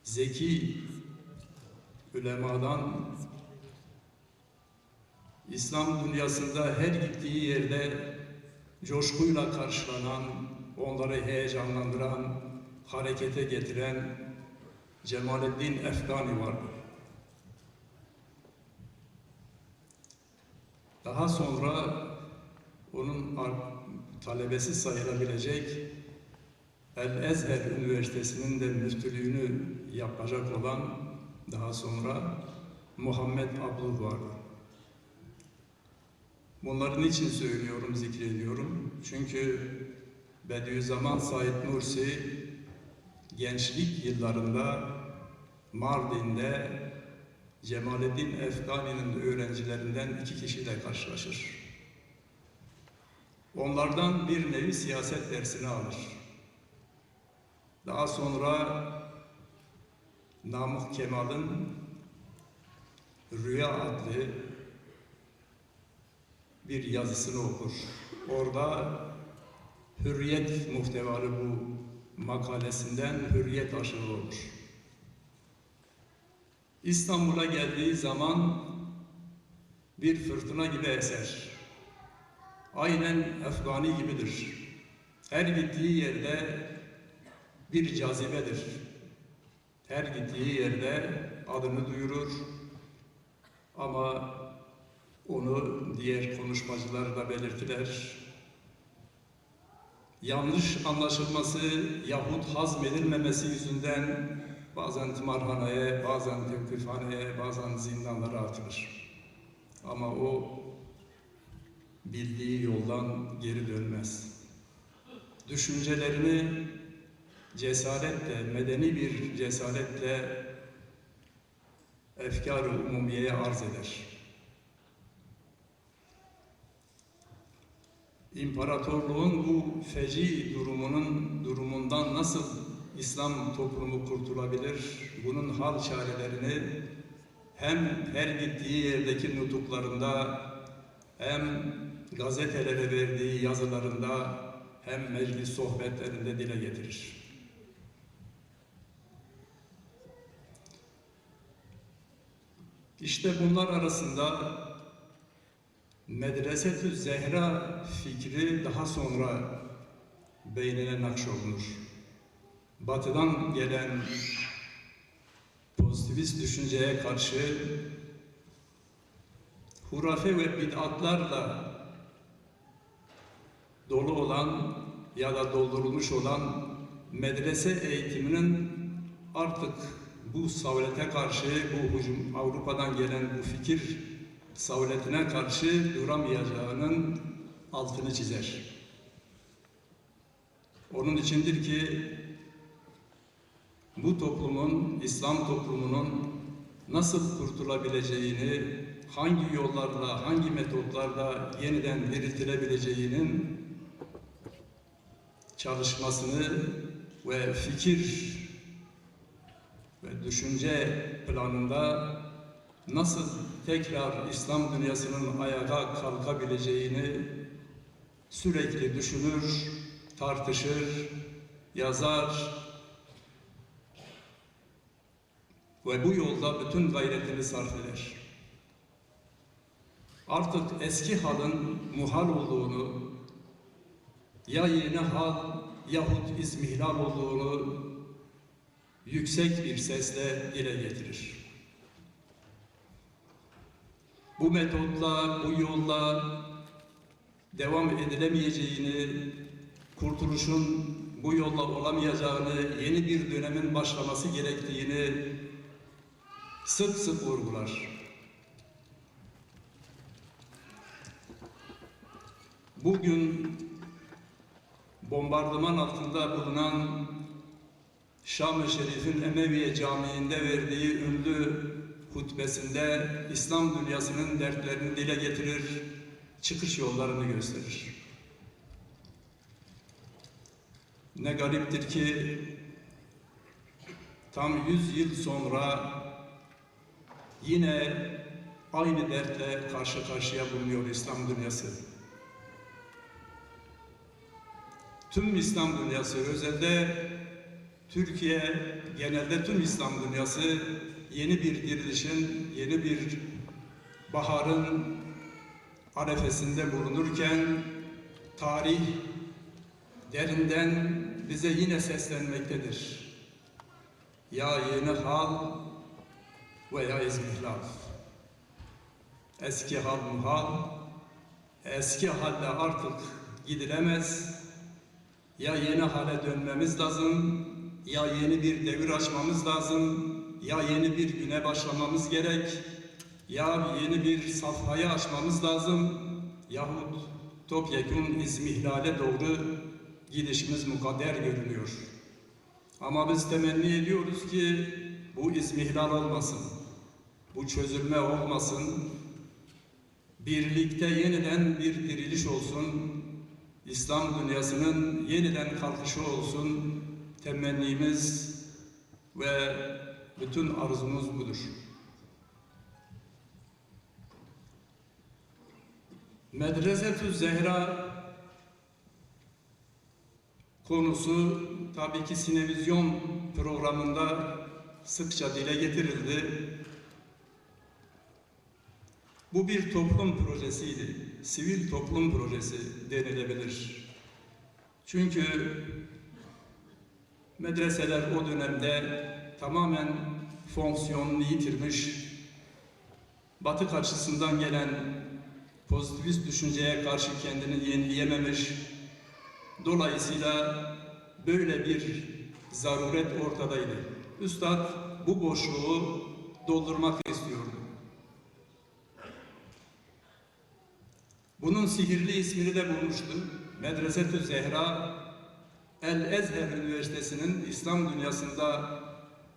zeki ulemadan, İslam dünyasında her gittiği yerde coşkuyla karşılanan, onları heyecanlandıran, harekete getiren Cemalettin Efgani vardı. Daha sonra onun talebesi sayılabilecek El-Ezher Üniversitesi'nin de müftülüğünü yapacak olan daha sonra Muhammed Abdul vardı. Bunları niçin söylüyorum, zikrediyorum? Çünkü Bediüzzaman Said Nursi gençlik yıllarında Mardin'de Cemalettin Efgani'nin öğrencilerinden 2 kişiyle karşılaşır. Onlardan bir nevi siyaset dersini alır. Daha sonra Namık Kemal'ın Rüya adlı bir yazısını okur. Orada hürriyet muhtevalı bu makalesinden hürriyet aşığı olur. İstanbul'a geldiği zaman bir fırtına gibi eser. Aynen Efgani gibidir. Her gittiği yerde bir cazibedir. Her gittiği yerde adını duyurur. Ama onu diğer konuşmacılar da belirtiler. Yanlış anlaşılması yahut hazmedilmemesi yüzünden bazen tımarhaneye, bazen tevkifhaneye, bazen zindanlara atılır. Ama o bildiği yoldan geri dönmez. Düşüncelerini cesaretle, medeni bir cesaretle efkar-ı umumiyeye arz eder. İmparatorluğun bu feci durumundan nasıl İslam toplumu kurtulabilir? Bunun hal çarelerini hem her gittiği yerdeki nutuklarında, hem gazetelere verdiği yazılarında, hem meclis sohbetlerinde dile getirir. İşte bunlar arasında Medresetü Zehra fikri daha sonra beynine nakşolunur. Batı'dan gelen pozitivist düşünceye karşı hurafe ve bid'atlarla dolu olan ya da doldurulmuş olan medrese eğitiminin artık bu savlete karşı, bu hücum, Avrupa'dan gelen bu fikir savletine karşı duramayacağının altını çizer. Onun içindir ki bu toplumun, İslam toplumunun nasıl kurtulabileceğini, hangi yollarla, hangi metotlarla yeniden diriltilebileceğinin çalışmasını ve fikir ve düşünce planında nasıl tekrar İslam dünyasının ayağa kalkabileceğini sürekli düşünür, tartışır, yazar ve bu yolda bütün gayretini sarf eder. Artık eski halın muhal olduğunu, ya yeni hal yahut izmihlal olduğunu yüksek bir sesle dile getirir. Bu metotla, bu yolla devam edilemeyeceğini, kurtuluşun bu yolla olamayacağını, yeni bir dönemin başlaması gerektiğini sık sık vurgular. Bugün bombardıman altında bulunan Şam-ı Şerif'in Emeviye Camii'nde verdiği ünlü hutbesinde İslam dünyasının dertlerini dile getirir, çıkış yollarını gösterir. Ne gariptir ki tam 100 yıl sonra yine aynı dertle karşı karşıya bulunuyor İslam dünyası. Tüm İslam dünyası, özellikle Türkiye, genelde tüm İslam dünyası yeni bir dirilişin, yeni bir baharın arefesinde bulunurken tarih derinden bize yine seslenmektedir. Ya yeni hal veya izmihlal. Eski hal muhal, eski halde artık gidilemez. Ya yeni hale dönmemiz lazım, ya yeni bir devir açmamız lazım, ya yeni bir güne başlamamız gerek, ya yeni bir safhayı açmamız lazım, yahut topyekun izmihlale doğru gidişimiz mukadder görünüyor. Ama biz temenni ediyoruz ki bu izmihlal olmasın, bu çözülme olmasın, birlikte yeniden bir diriliş olsun, İslam dünyasının yeniden kalkışı olsun temennimiz ve bütün arzumuz budur. Medresetü Zehra konusu tabii ki Sinevizyon programında sıkça dile getirildi. Bu bir toplum projesiydi, sivil toplum projesi denilebilir. Çünkü medreseler o dönemde tamamen fonksiyonunu yitirmiş, Batık açısından gelen pozitivist düşünceye karşı kendini yenileyememiş, dolayısıyla böyle bir zaruret ortadaydı. Üstad bu boşluğu doldurmak istiyordu. Bunun sihirli ismini de bulmuştu. Medresetü Zehra, El-Ezher Üniversitesi'nin İslam dünyasında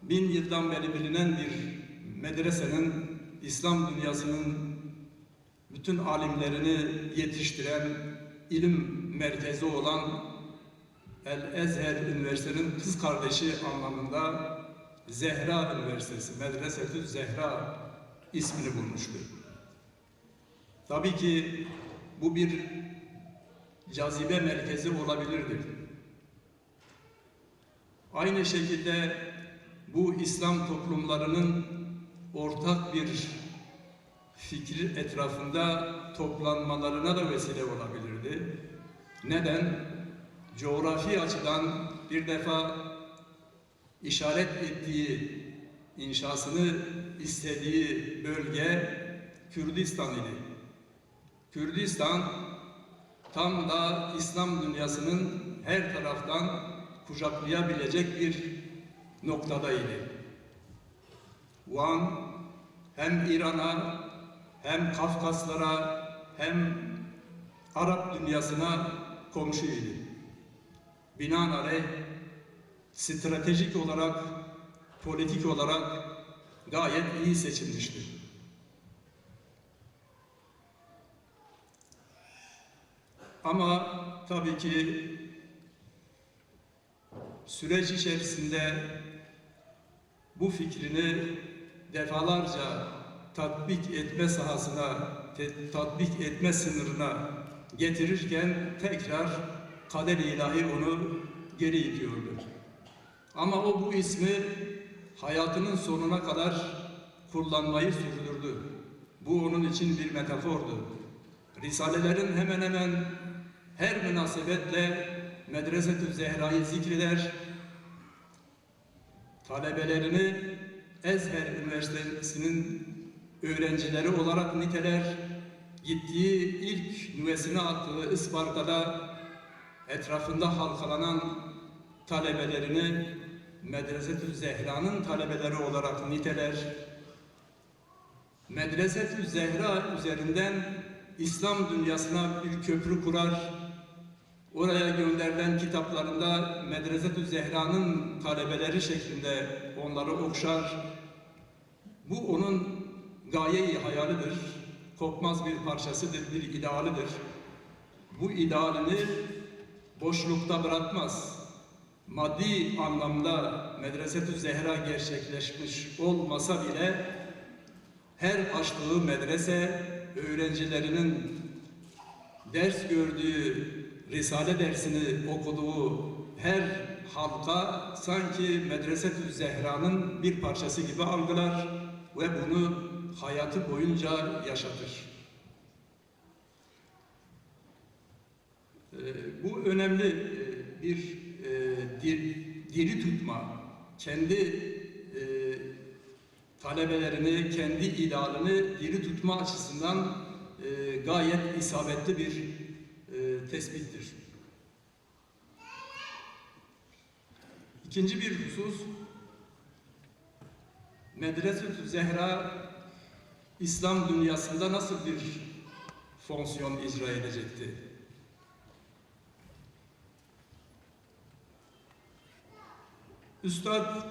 1000 yıldan beri bilinen bir medresenin, İslam dünyasının bütün alimlerini yetiştiren ilim merkezi olan El-Ezher Üniversitesi'nin kız kardeşi anlamında Zehra Üniversitesi, Medresetü Zehra ismini bulmuştu. Tabii ki bu bir cazibe merkezi olabilirdi. Aynı şekilde bu İslam toplumlarının ortak bir fikri etrafında toplanmalarına da vesile olabilirdi. Neden? Coğrafi açıdan bir defa işaret ettiği, inşasını istediği bölge Kürdistan idi. Kürdistan tam da İslam dünyasının her taraftan kucaklayabilecek bir noktadaydı. Van hem İran'a, hem Kafkaslara, hem Arap dünyasına komşuydu. Binaenaleyh stratejik olarak, politik olarak gayet iyi seçilmiştir. Ama tabii ki süreç içerisinde bu fikrini defalarca tatbik etme sahasına, tatbik etme sınırına getirirken tekrar kader-i ilahi onu geri itiyordu. Ama o bu ismi hayatının sonuna kadar kullanmayı sürdürdü. Bu onun için bir metafordu. Risalelerin hemen hemen her münasebetle Medresetü Zehra'yı zikreder, talebelerini Ezher Üniversitesi'nin öğrencileri olarak niteler, gittiği ilk nüvesine attığı Isparta'da etrafında halkalanan talebelerini Medresetü Zehra'nın talebeleri olarak niteler. Medresetü Zehra üzerinden İslam dünyasına bir köprü kurar. Oraya gönderilen kitaplarında Medresetü Zehra'nın talebeleri şeklinde onları okşar. Bu onun gaye-i hayalidir. Kopmaz bir parçasıdır, bir idealidir. Bu idealini boşlukta bırakmaz. Maddi anlamda Medresetü Zehra gerçekleşmiş olmasa bile her açtığı medrese öğrencilerinin ders gördüğü, Risale dersini okuduğu her halka sanki Medresetü Zehra'nın bir parçası gibi algılar ve bunu hayatı boyunca yaşatır. Bu önemli bir diri tutma, kendi talebelerini, kendi idealini diri tutma açısından gayet isabetli bir tespittir. İkinci bir husus, Medresetü Zehra İslam dünyasında nasıl bir fonksiyon icra edecekti? Üstad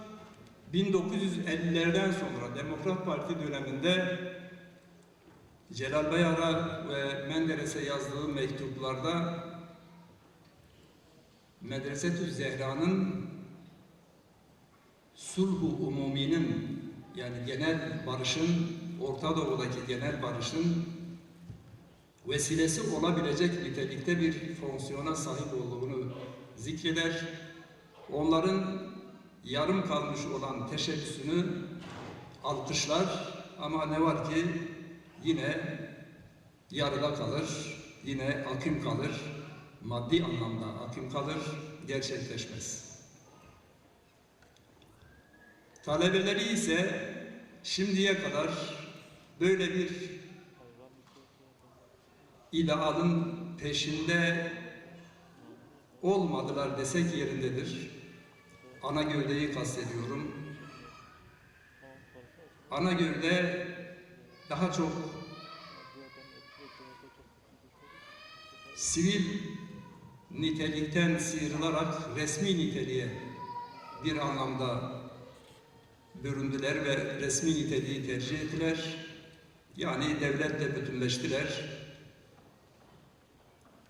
1950'lerden sonra Demokrat Parti döneminde Celal Bayar'a ve Menderes'e yazdığı mektuplarda Medresetü Zehra'nın sulh-u umuminin, yani genel barışın, Orta Doğu'daki genel barışın vesilesi olabilecek nitelikte bir fonksiyona sahip olduğunu zikreder. Onların yarım kalmış olan teşebbüsünü alkışlar ama ne var ki yine yarıda kalır, yine akım kalır, maddi anlamda akım kalır, gerçekleşmez. Talebeleri ise şimdiye kadar böyle bir idealın peşinde olmadılar desek yerindedir. Ana gövdeyi kastediyorum. Ana gövde daha çok sivil nitelikten sıyrılarak resmi niteliğe bir anlamda büründüler ve resmi niteliği tercih ettiler. Yani devletle bütünleştiler.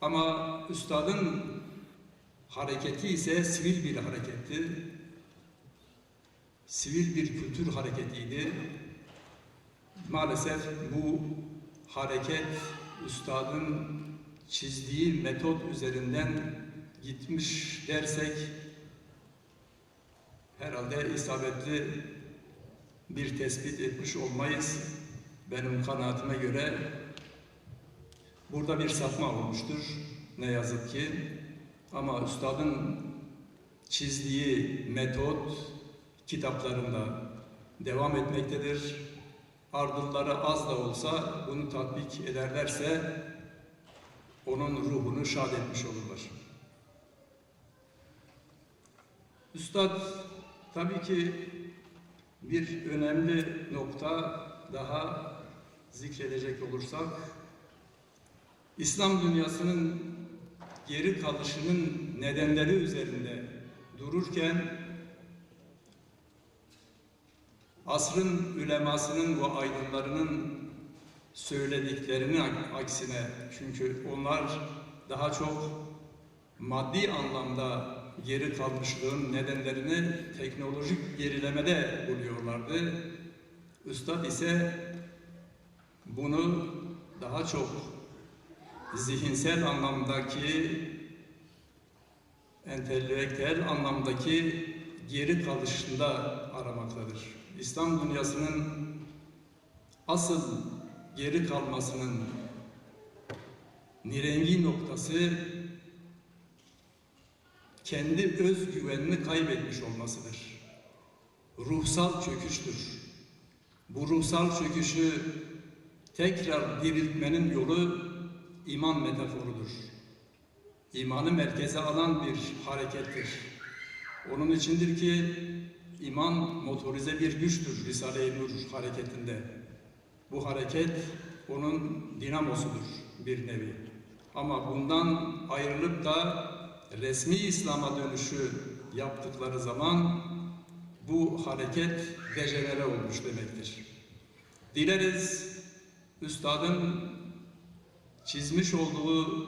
Ama üstadın hareketi ise sivil bir hareketti. Sivil bir kültür hareketiydi. Maalesef bu hareket üstadın çizdiği metot üzerinden gitmiş dersek herhalde isabetli bir tespit etmiş olmayız. Benim kanaatime göre burada bir sapma olmuştur. Ne yazık ki. Ama üstadın çizdiği metot kitaplarında devam etmektedir. Ardılları az da olsa bunu tatbik ederlerse onun ruhunu şad etmiş olurlar. Üstad tabii ki bir önemli nokta daha zikredecek olursak, İslam dünyasının geri kalışının nedenleri üzerinde dururken asrın ülemasının ve aydınlarının söylediklerinin aksine, çünkü onlar daha çok maddi anlamda geri kalmışlığın nedenlerini teknolojik gerilemede buluyorlardı. Üstad ise bunu daha çok zihinsel anlamdaki, entelektüel anlamdaki geri kalışında aramaktadır. İslam dünyasının asıl geri kalmasının nirengi noktası kendi özgüvenini kaybetmiş olmasıdır. Ruhsal çöküştür. Bu ruhsal çöküşü tekrar diriltmenin yolu iman metaforudur. İmanı merkeze alan bir harekettir. Onun içindir ki iman motorize bir güçtür Risale-i Nur hareketinde. Bu hareket onun dinamosudur bir nevi. Ama bundan ayrılıp da resmi İslam'a dönüşü yaptıkları zaman bu hareket dejenere olmuş demektir. Dileriz üstadın çizmiş olduğu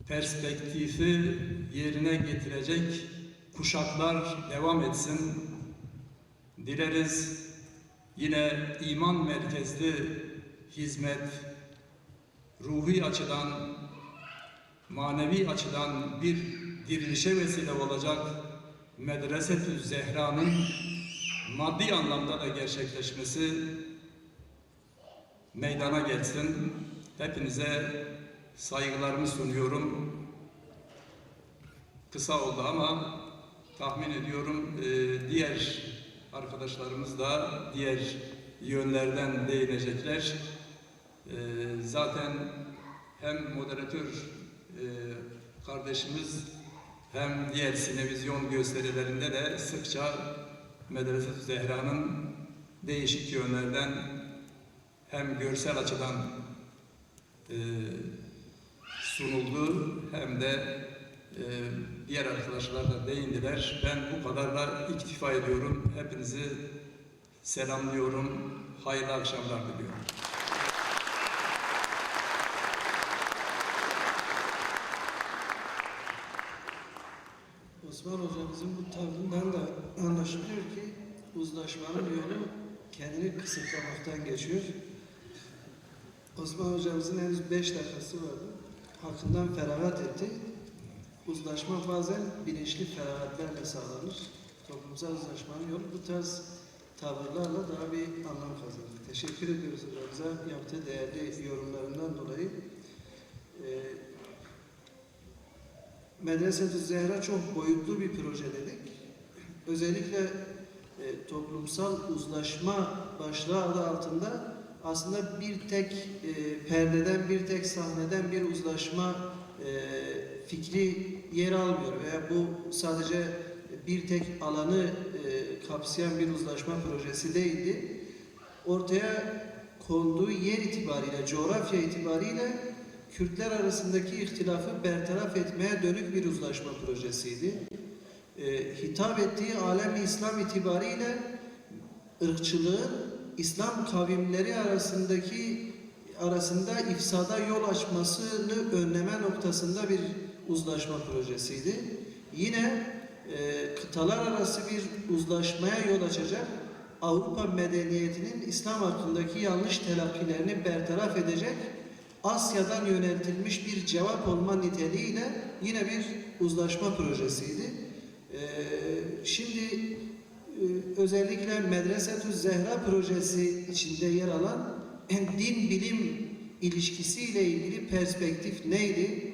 perspektifi yerine getirecek kuşaklar devam etsin. Dileriz yine iman merkezli hizmet, ruhi açıdan, manevi açıdan bir dirilişe vesile olacak Medresetü Zehra'nın maddi anlamda da gerçekleşmesi meydana gelsin. Hepinize saygılarımı sunuyorum. Kısa oldu ama tahmin ediyorum diğer arkadaşlarımız da diğer yönlerden değinecekler. Zaten hem moderatör kardeşimiz hem diğer sinevizyon gösterilerinde de sıkça Medreset-i Zehra'nın değişik yönlerden hem görsel açıdan sunuldu hem de diğer arkadaşlar da değindiler. Ben bu kadarla iktifa ediyorum. Hepinizi selamlıyorum. Hayırlı akşamlar diliyorum. Osman hocamızın bu tavrından da anlaşılıyor ki uzlaşmanın yolu kendini kısıtlamaktan geçiyor. Osman hocamızın henüz 5 dakikası vardı. Hakkından feragat etti. Uzlaşma bazen bilinçli feragatlerle sağlanır. Toplumsal uzlaşmanın yolu bu tarz tavırlarla daha bir anlam kazanır. Teşekkür ediyoruz hocamıza yaptığı değerli yorumlarından dolayı. Medreset-i Zehra çok boyutlu bir proje dedik. Özellikle toplumsal uzlaşma başlığı adı altında aslında bir tek perdeden, bir tek sahneden bir uzlaşma fikri yer almıyor veya bu sadece bir tek alanı kapsayan bir uzlaşma projesi değildi. Ortaya konduğu yer itibariyle, coğrafya itibariyle Kürtler arasındaki ihtilafı bertaraf etmeye dönük bir uzlaşma projesiydi. Hitap ettiği alem-i İslam itibariyle ırkçılığın İslam kavimleri arasında ifsada yol açmasını önleme noktasında bir uzlaşma projesiydi. Yine kıtalar arası bir uzlaşmaya yol açacak, Avrupa medeniyetinin İslam hakkındaki yanlış telakkilerini bertaraf edecek, Asya'dan yöneltilmiş bir cevap olma niteliğiyle yine bir uzlaşma projesiydi. Şimdi özellikle Medresetü Zehra projesi içinde yer alan din-bilim ilişkisiyle ilgili perspektif neydi?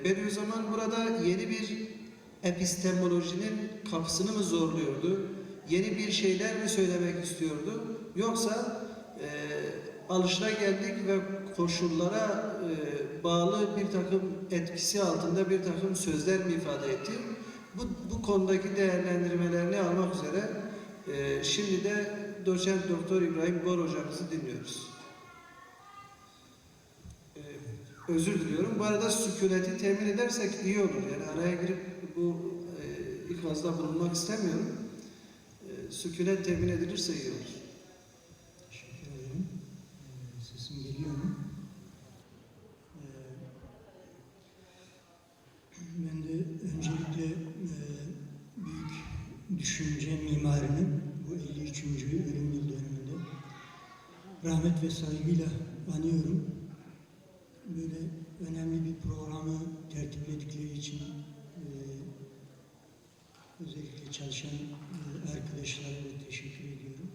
Bediüzzaman burada yeni bir epistemolojinin kapısını mı zorluyordu? Yeni bir şeyler mi söylemek istiyordu? Yoksa alışılageldik ve koşullara bağlı bir takım etkisi altında bir takım sözler mi ifade etti? Bu konudaki değerlendirmelerini almak üzere şimdi de Doçent Doktor İbrahim Bor hocamızı dinliyoruz. Özür diliyorum. Bu arada sükuneti temin edersek iyi olur. Yani araya girip bu ikazda bulunmak istemiyorum. Sükunet temin edilirse iyi olur. Teşekkür ederim. Sesim geliyor mu? Ben de öncelikle büyük düşünce mimarının bu 53. ölüm yıl dönümünde rahmet ve saygıyla anıyorum. Böyle önemli bir programı tertipledikleri için özellikle çalışan arkadaşlara da teşekkür ediyorum.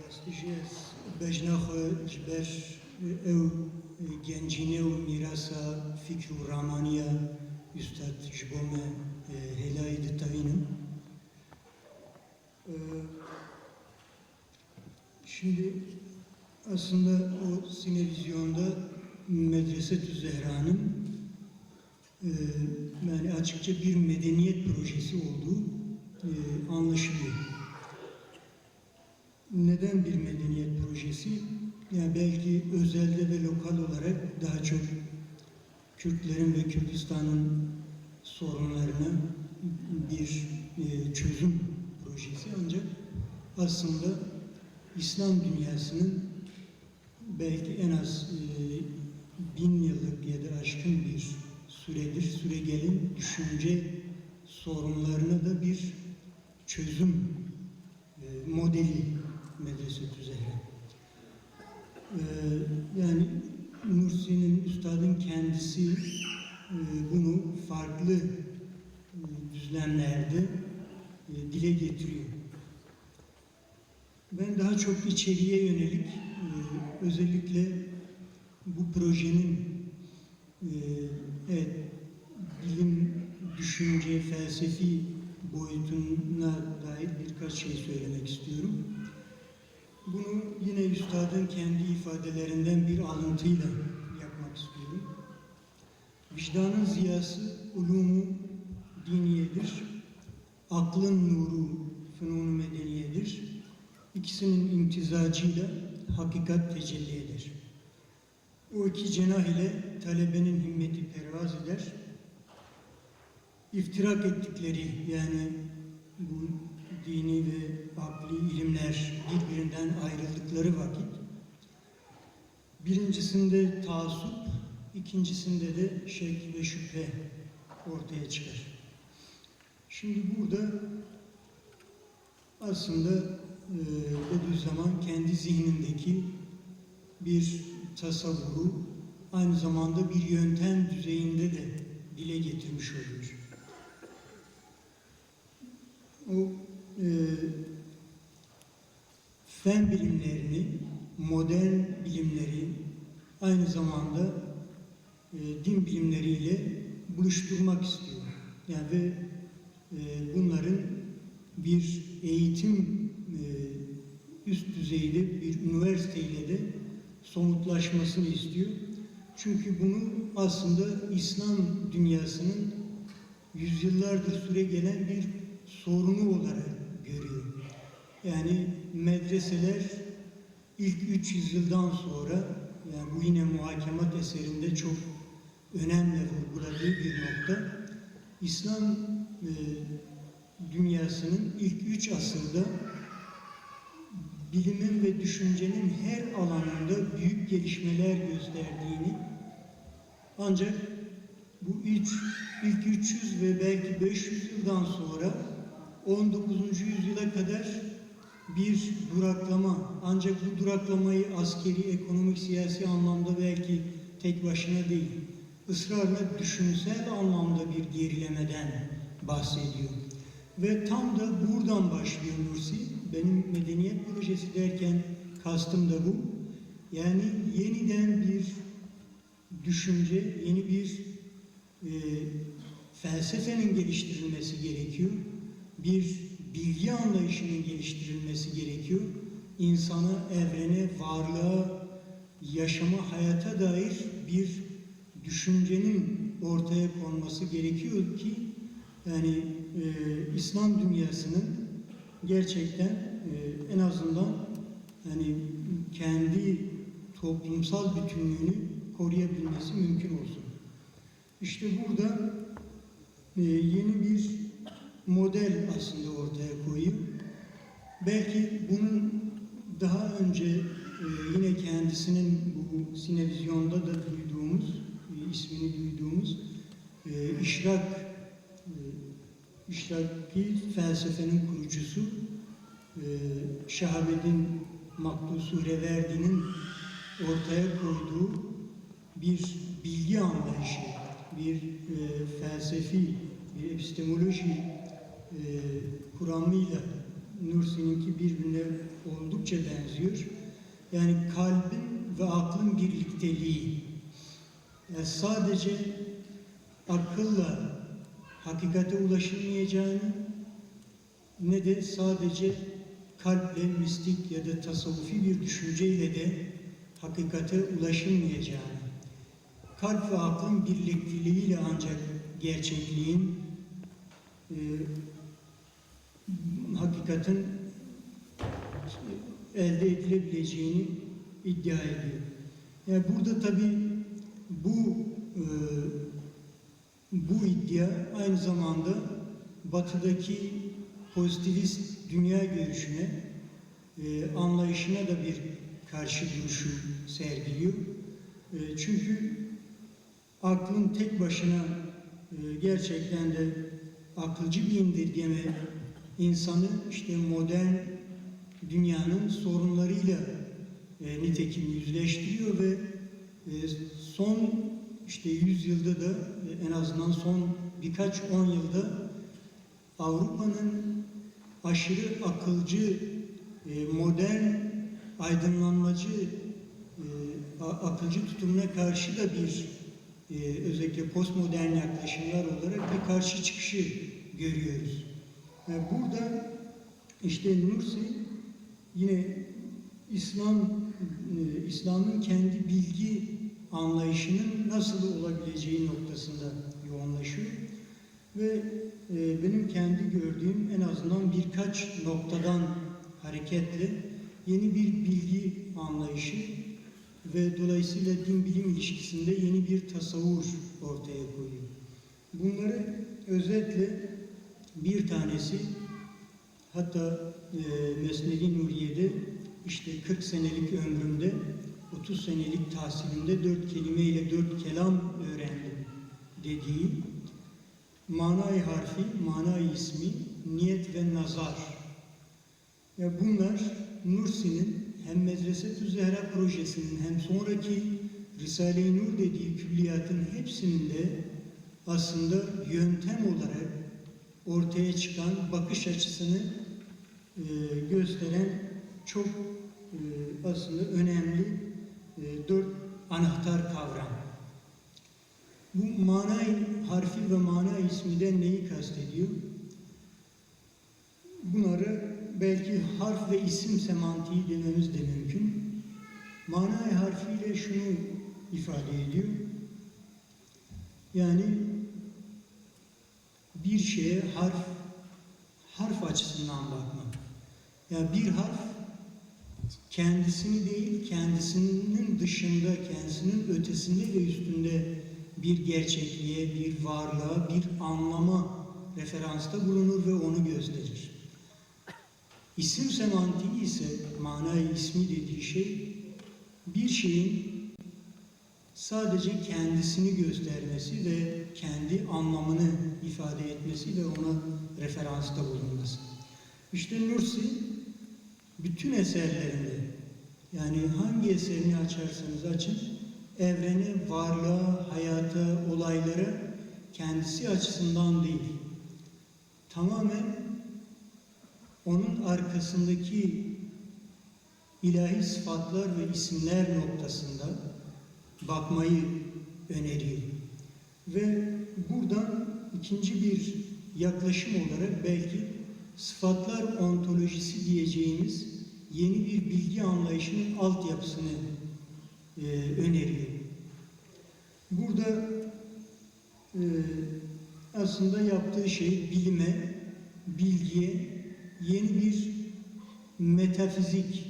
Rastlaşacağız. Bejnahı ciber ev gencine u mirasa fikru ramaniya üstad jibome helaydı tavinim. Şimdi aslında o sinevizyonda Medreset-ü Zehra'nın yani açıkça bir medeniyet projesi olduğu anlaşılıyor. Neden bir medeniyet projesi? Yani belki özelde ve lokal olarak daha çok Kürtlerin ve Kürdistan'ın sorunlarına bir çözüm projesi, ancak aslında İslam dünyasının belki en az 1000 yıllık ya da aşkın bir süredir süregelen düşünce sorunlarına da bir çözüm modeli Medreset-ü Zehra. Yani Nursi'nin, üstadın kendisi bunu farklı düzlemlerde dile getiriyor. Ben daha çok içeriye yönelik özellikle bu projenin evet, bilim, düşünce, felsefi boyutuna dair birkaç şey söylemek istiyorum. Bunu yine üstadın kendi ifadelerinden bir alıntıyla yapmak istiyorum. Vicdanın ziyası ulumu diniyedir. Aklın nuru fünun-u medeniyedir. İkisinin imtizacıyla hakikat tecelli eder. O iki cenah ile talebenin himmeti pervaz eder. İftirak ettikleri yani bu dini ve akli ilimler birbirinden ayrıldıkları vakit birincisinde taassup, ikincisinde de şek ve şüphe ortaya çıkar. Şimdi burada aslında Bediüzzaman kendi zihnindeki bir tasavvuru aynı zamanda bir yöntem düzeyinde de dile getirmiş oluyor. O fen bilimlerini, modern bilimleri aynı zamanda din bilimleriyle buluşturmak istiyor. Yani ve bunların bir eğitim üst düzeyde bir üniversiteyle de somutlaşmasını istiyor. Çünkü bunu aslında İslam dünyasının yüzyıllardır süre gelen bir sorunu olarak görüyor. Yani medreseler ilk 300 yıldan sonra, yani bu yine muhakemat eserinde çok önemli vurguladığı bir nokta, İslam dünyasının ilk 3 asırda bilimin ve düşüncenin her alanında büyük gelişmeler gösterdiğini, ancak bu ilk 300 ve belki 500 yıldan sonra 19. yüzyıla kadar bir duraklama, ancak bu duraklamayı askeri, ekonomik, siyasi anlamda belki tek başına değil, ısrarla düşünsel anlamda bir gerilemeden bahsediyor. Ve tam da buradan başlıyor Nursi. Benim medeniyet projesi derken kastım da bu. Yani yeniden bir düşünce, yeni bir felsefenin geliştirilmesi gerekiyor. Bir bilgi anlayışının geliştirilmesi gerekiyor. İnsana, evrene, varlığa, yaşama, hayata dair bir düşüncenin ortaya konması gerekiyor ki yani İslam dünyasının gerçekten en azından yani kendi toplumsal bütünlüğünü koruyabilmesi mümkün olsun. İşte burada yeni bir model aslında ortaya koyuyor. Belki bunun daha önce yine kendisinin bu Sinevizyon'da da duyduğumuz, ismini duyduğumuz İşraki felsefenin kurucusu Şahabettin Maktusu Reverdi'nin ortaya koyduğu bir bilgi anlayışı, bir felsefi, bir epistemoloji kuramıyla Nursi'ninki birbirine oldukça benziyor. Yani kalbin ve aklın birlikteliği. Yani sadece akılla hakikate ulaşılmayacağını ne de sadece kalple mistik ya da tasavvufi bir düşünceyle de hakikate ulaşılmayacağını, kalp ve aklın birlikteliğiyle ancak gerçekliğin, hakikatin elde edilebileceğini iddia ediyor. Yani burada tabii bu iddia aynı zamanda Batı'daki pozitivist dünya görüşüne, anlayışına da bir karşı duruşu sergiliyor. Çünkü aklın tek başına gerçekten de akılcı bir indirgeme insanı işte modern dünyanın sorunlarıyla nitekim yüzleştiriyor ve son işte 100 yılda da en azından son birkaç 10 yılda Avrupa'nın aşırı akılcı, modern, aydınlanmacı, akılcı tutumuna karşı da bir özellikle postmodern yaklaşımlar olarak bir karşı çıkışı görüyoruz. Burada işte Nursi yine İslam'ın kendi bilgi anlayışının nasıl olabileceği noktasında yoğunlaşıyor ve benim kendi gördüğüm en azından birkaç noktadan hareketle yeni bir bilgi anlayışı ve dolayısıyla din-bilim ilişkisinde yeni bir tasavvur ortaya koyuyor. Bunları özetle bir tanesi, hatta Mesnevi Nuriye'de işte 40 senelik ömrümde 30 senelik tahsilimde 4 kelimeyle 4 kelam öğrendim dediği manay harfi, manay ismi, niyet ve nazar. Ya bunlar Nursi'nin hem Medrese-tü Zehra projesinin hem sonraki Risale-i Nur dediği külliyatın hepsinin de aslında yöntem olarak ortaya çıkan bakış açısını gösteren çok aslında önemli 4 anahtar kavram. Bu manay harfi ve manay isminden neyi kastediyor? Bunları belki harf ve isim semantiği dememiz de mümkün. Manay harfiyle şunu ifade ediyor. Yani bir şeye harf açısından bakmak. Yani bir harf kendisini değil, kendisinin dışında, kendisinin ötesinde ve üstünde bir gerçekliğe, bir varlığa, bir anlama referansta bulunur ve onu gösterir. İsim semantiği ise, manayı ismi dediği şey, bir şeyin sadece kendisini göstermesi ve kendi anlamını ifade etmesi ve ona referansta bulunması. İşte Nursi, bütün eserlerinde, yani hangi eserini açarsanız açın, evrene, varlığa, hayata, olaylara kendisi açısından değil, tamamen onun arkasındaki ilahi sıfatlar ve isimler noktasında bakmayı öneriyor. Ve buradan ikinci bir yaklaşım olarak belki sıfatlar ontolojisi diyeceğimiz yeni bir bilgi anlayışının altyapısını öneriyor. Burada aslında yaptığı şey bilime, bilgiye yeni bir metafizik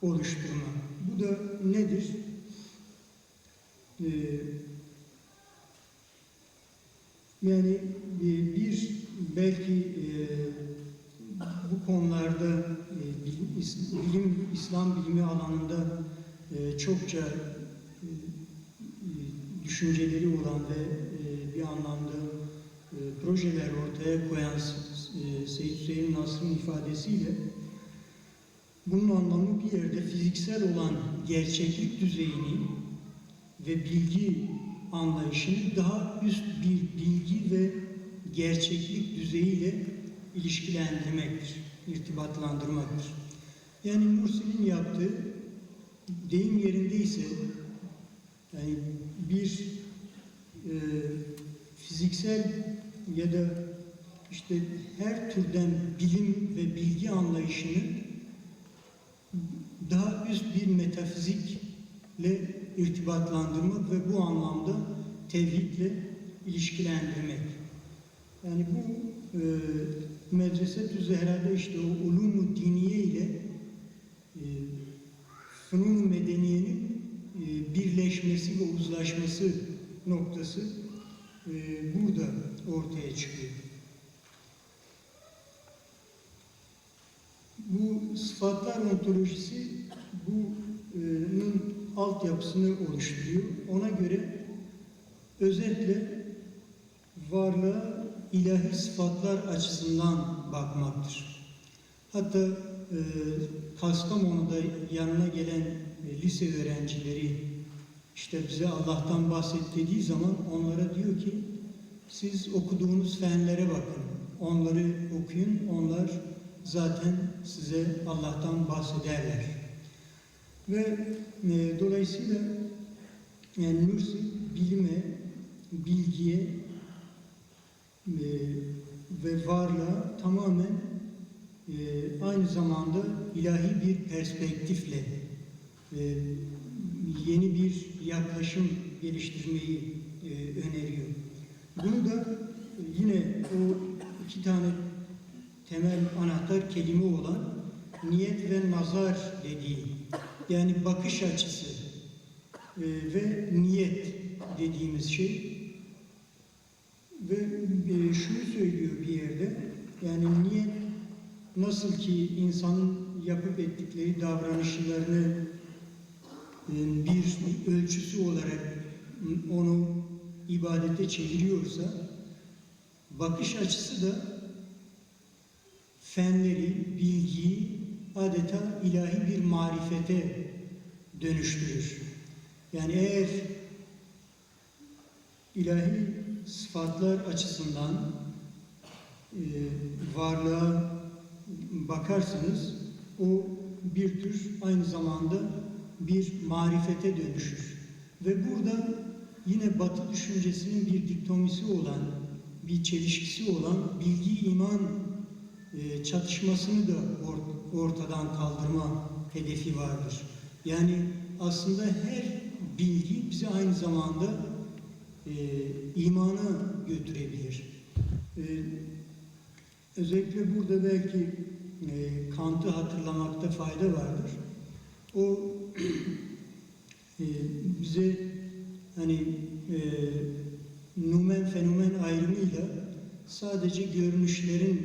oluşturma. Bu da nedir? Yani bir belki bu konularda İslam bilimi alanında çokça düşünceleri olan ve bir anlamda projeler ortaya koyan Seyyid Hüseyin Nasr'ın ifadesiyle bunun anlamı bir yerde fiziksel olan gerçeklik düzeyini ve bilgi anlayışını daha üst bir bilgi ve gerçeklik düzeyiyle ilişkilendirmektir, irtibatlandırmaktır. Yani Nursi'nin yaptığı deyim yerindeyse yani bir fiziksel ya da işte her türden bilim ve bilgi anlayışını daha üst bir metafizikle irtibatlandırmak ve bu anlamda tevhidle ilişkilendirmek. Yani bu Medrese-tü Zehra'da işte o ulûm-u diniye ile fünun-u medeniyenin birleşmesi ve uzlaşması noktası burada ortaya çıkıyor. Bu sıfatlar ontolojisi bunun altyapısını oluşturuyor. Ona göre özetle varlığa ilahi sıfatlar açısından bakmaktır. Hatta Kastamonu'da yanına gelen lise öğrencileri işte bize Allah'tan bahset dediği zaman onlara diyor ki siz okuduğunuz fenlere bakın, onları okuyun, onlar zaten size Allah'tan bahsederler. Ve dolayısıyla yani Nursi bilime, bilgiye ve varlığa tamamen aynı zamanda ilahi bir perspektifle yeni bir yaklaşım geliştirmeyi öneriyor. Bunu da yine o iki tane temel anahtar kelime olan niyet ve nazar dediği, yani bakış açısı ve niyet dediğimiz şey. Ve şunu söylüyor bir yerde, yani niyet nasıl ki insanın yapıp ettikleri davranışlarını bir ölçüsü olarak onu ibadete çeviriyorsa, bakış açısı da fenleri, bilgiyi adeta ilahi bir marifete dönüştürür. Yani eğer ilahi sıfatlar açısından varlığa bakarsanız o bir tür aynı zamanda bir marifete dönüşür. Ve burada yine Batı düşüncesinin bir diktomisi olan, bir çelişkisi olan bilgi-iman çatışmasını da ortadan kaldırma hedefi vardır. Yani aslında her bilgi bizi aynı zamanda imana götürebilir. Özellikle burada belki Kant'ı hatırlamakta fayda vardır. O bize hani numen fenomen ayrımıyla sadece görünüşlerin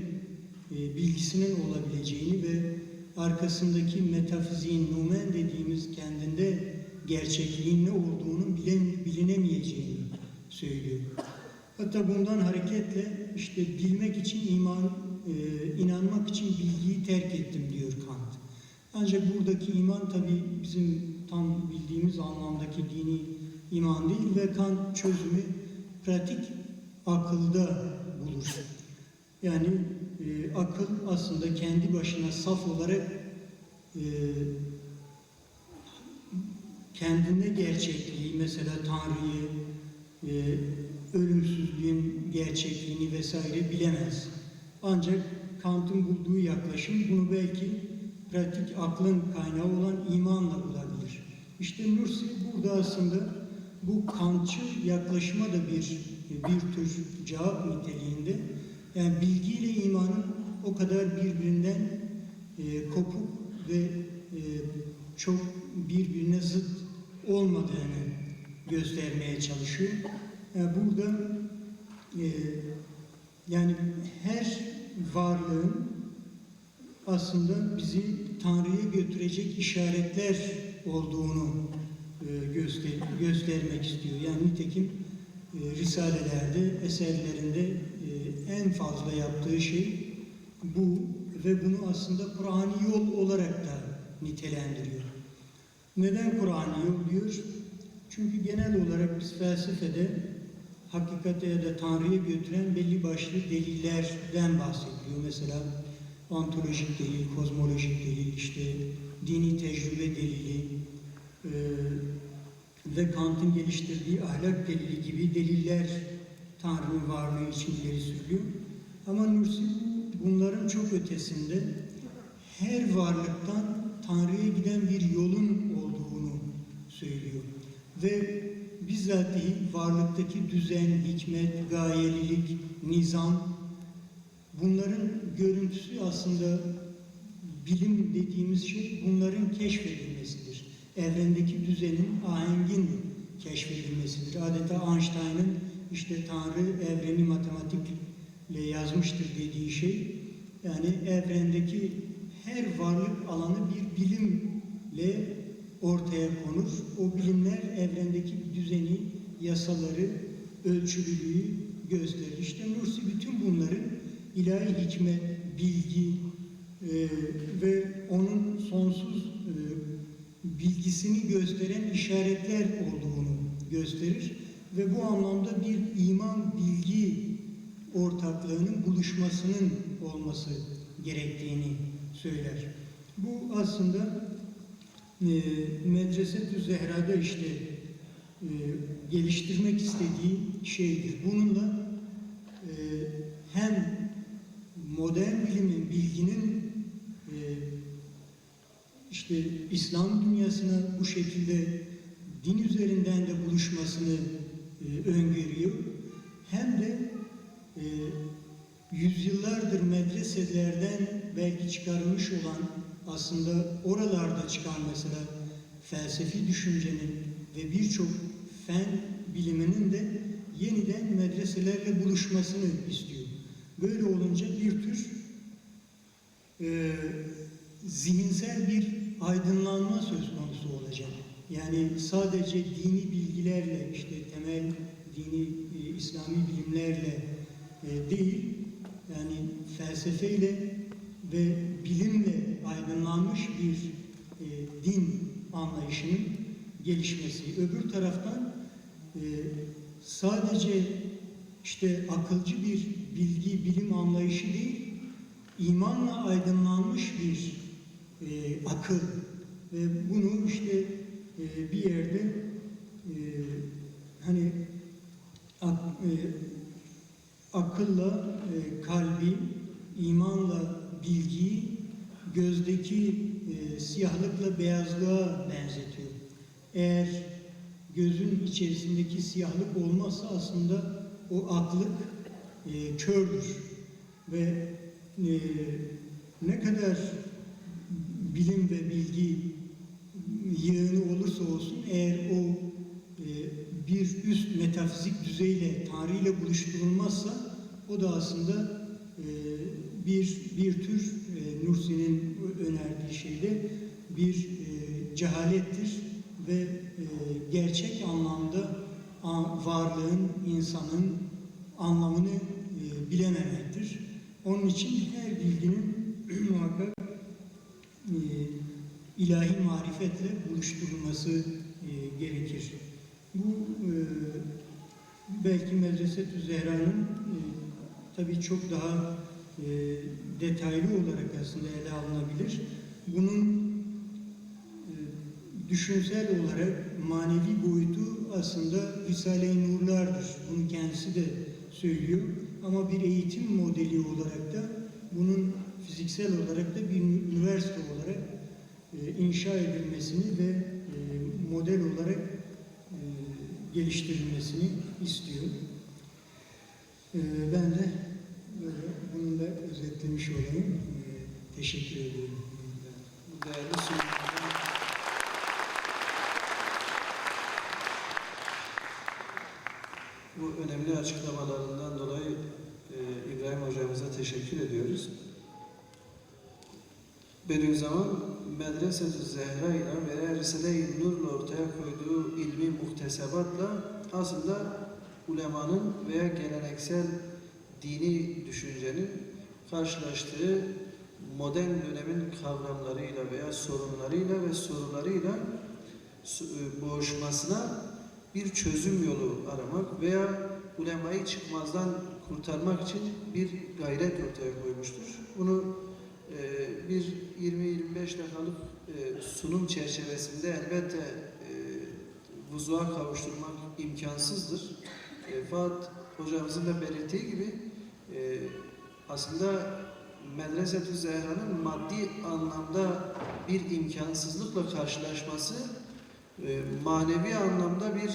bilgisinin olabileceğini ve arkasındaki metafiziğin, numen dediğimiz kendinde gerçekliğin ne olduğunu bilinemeyeceğini söylüyor. Hatta bundan hareketle işte bilmek için inanmak için bilgiyi terk ettim diyor Kant. Ancak buradaki iman tabii bizim tam bildiğimiz anlamdaki dini iman değil ve Kant çözümü pratik akılda bulur. Yani akıl aslında kendi başına saf olarak kendine gerçekliği, mesela Tanrı'yı, ölümsüzlüğün gerçekliğini vesaire bilemez. Ancak Kant'ın bulduğu yaklaşım bunu belki pratik aklın kaynağı olan imanla bulabilir. İşte Nursi burada aslında bu Kantçı yaklaşıma da bir tür cevap niteliğinde, yani bilgiyle imanın o kadar birbirinden kopuk ve çok birbirine zıt olmadığını göstermeye çalışıyor. Yani burada yani her varlığın aslında bizi Tanrı'ya götürecek işaretler olduğunu göstermek istiyor. Yani nitekim risalelerde, eserlerinde en fazla yaptığı şey bu ve bunu aslında Kur'an'ı yol olarak da nitelendiriyor. Neden Kur'an'ı yol diyor? Çünkü genel olarak biz felsefede hakikate ya da Tanrı'ya götüren belli başlı delillerden bahsediyor. Mesela ontolojik delil, kozmolojik delil, işte dini tecrübe delili ve Kant'ın geliştirdiği ahlak delili gibi deliller Tanrı'nın varlığı için ileri sürülüyor. Ama Nursi bunların çok ötesinde her varlıktan Tanrı'ya giden bir yolun olduğunu söylüyor. Ve bizatihi varlıktaki düzen, hikmet, gayelilik, nizam, bunların görüntüsü aslında bilim dediğimiz şey bunların keşfedilmesidir. Evrendeki düzenin, ahengin keşfedilmesidir. Adeta Einstein'ın işte Tanrı evreni matematikle yazmıştır dediği şey, yani evrendeki her varlık alanı bir bilimle ortaya konur. O bilimler evrendeki düzeni, yasaları, ölçülülüğü gösterir. İşte Nursi bütün bunları ilahi hikmet, bilgi ve onun sonsuz bilgisini gösteren işaretler olduğunu gösterir ve bu anlamda bir iman bilgi ortaklığının buluşmasının olması gerektiğini söyler. Bu aslında Medresetü Zehra'da işte geliştirmek istediği şeydir. Bununla hem modern bilimin, bilginin işte İslam dünyasına bu şekilde din üzerinden de buluşmasını öngörüyor. Hem de yüzyıllardır medreselerden belki çıkarılmış olan, aslında oralarda çıkan mesela felsefi düşüncenin ve birçok fen biliminin de yeniden medreselerle buluşmasını istiyor. Böyle olunca bir tür zihinsel bir aydınlanma söz konusu olacak. Yani sadece dini bilgilerle, işte temel dini İslami bilimlerle değil, yani felsefeyle ve bilimle aydınlanmış bir din anlayışının gelişmesi. Öbür taraftan sadece işte akılcı bir bilgi, bilim anlayışı değil, imanla aydınlanmış bir akıl ve bunu işte bir yerde hani akılla kalbi, imanla bilgiyi gözdeki siyahlıkla beyazlığa benzetiyor. Eğer gözün içerisindeki siyahlık olmazsa aslında o aklık kördür ve ne kadar bilim ve bilgi yığını olursa olsun, eğer o bir üst metafizik düzeyle, Tanrı ile buluşturulmazsa o da aslında bir tür Nursi'nin önerdiği şeyde bir cehalettir ve gerçek anlamda varlığın, insanın anlamını bilememektir. Onun için her bilginin muhakkak ilahi marifetle buluşturulması gerekir. Bu belki Medresetü Zehra'nın tabii çok daha detaylı olarak aslında ele alınabilir. Bunun düşünsel olarak manevi boyutu aslında Risale-i Nurlar'dır. Bunu kendisi de söylüyor. Ama bir eğitim modeli olarak da bunun fiziksel olarak da bir üniversite olarak inşa edilmesini ve model olarak geliştirilmesini istiyor. Ben de böyle bununla özetlemiş olayım. Teşekkür ediyorum. Değerli sunucular, bu önemli açıklamalarından dolayı İbrahim hocamıza teşekkür ediyoruz. Bediüzzaman Medresetü Zehra ile veya Risale-i Nur'la ortaya koyduğu ilmi muhtesebatla aslında ulemanın veya geleneksel dini düşüncenin karşılaştığı modern dönemin kavramlarıyla veya sorunlarıyla ve sorularıyla boğuşmasına bir çözüm yolu aramak veya ulemayı çıkmazdan kurtarmak için bir gayret ortaya koymuştur. Bunu bir 20-25 dakikalık sunum çerçevesinde elbette vuzuğa kavuşturmak imkansızdır. Fakat hocamızın da belirttiği gibi aslında Medresetü Zehra'nın maddi anlamda bir imkansızlıkla karşılaşması manevi anlamda bir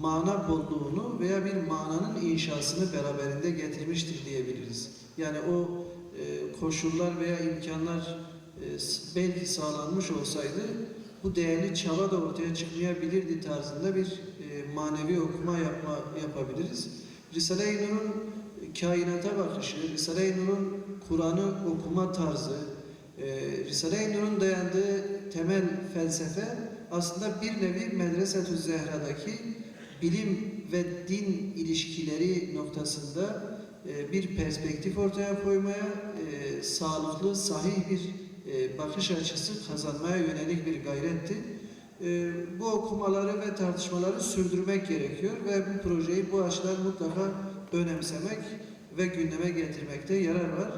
mana bolluğunu veya bir mananın inşasını beraberinde getirmiştir diyebiliriz. Yani o koşullar veya imkanlar belki sağlanmış olsaydı bu değerli çaba da ortaya çıkmayabilirdi tarzında bir manevi okuma yapabiliriz. Risale-i Nur'un kainata bakışı, Risale-i Nur'un Kur'an'ı okuma tarzı, Risale-i Nur'un dayandığı temel felsefe aslında bir nevi Medresetü Zehra'daki bilim ve din ilişkileri noktasında bir perspektif ortaya koymaya, sağlıklı, sahih bir bakış açısı kazanmaya yönelik bir gayretti. Bu okumaları ve tartışmaları sürdürmek gerekiyor ve bu projeyi bu açıdan mutlaka önemsemek ve gündeme getirmekte yarar var.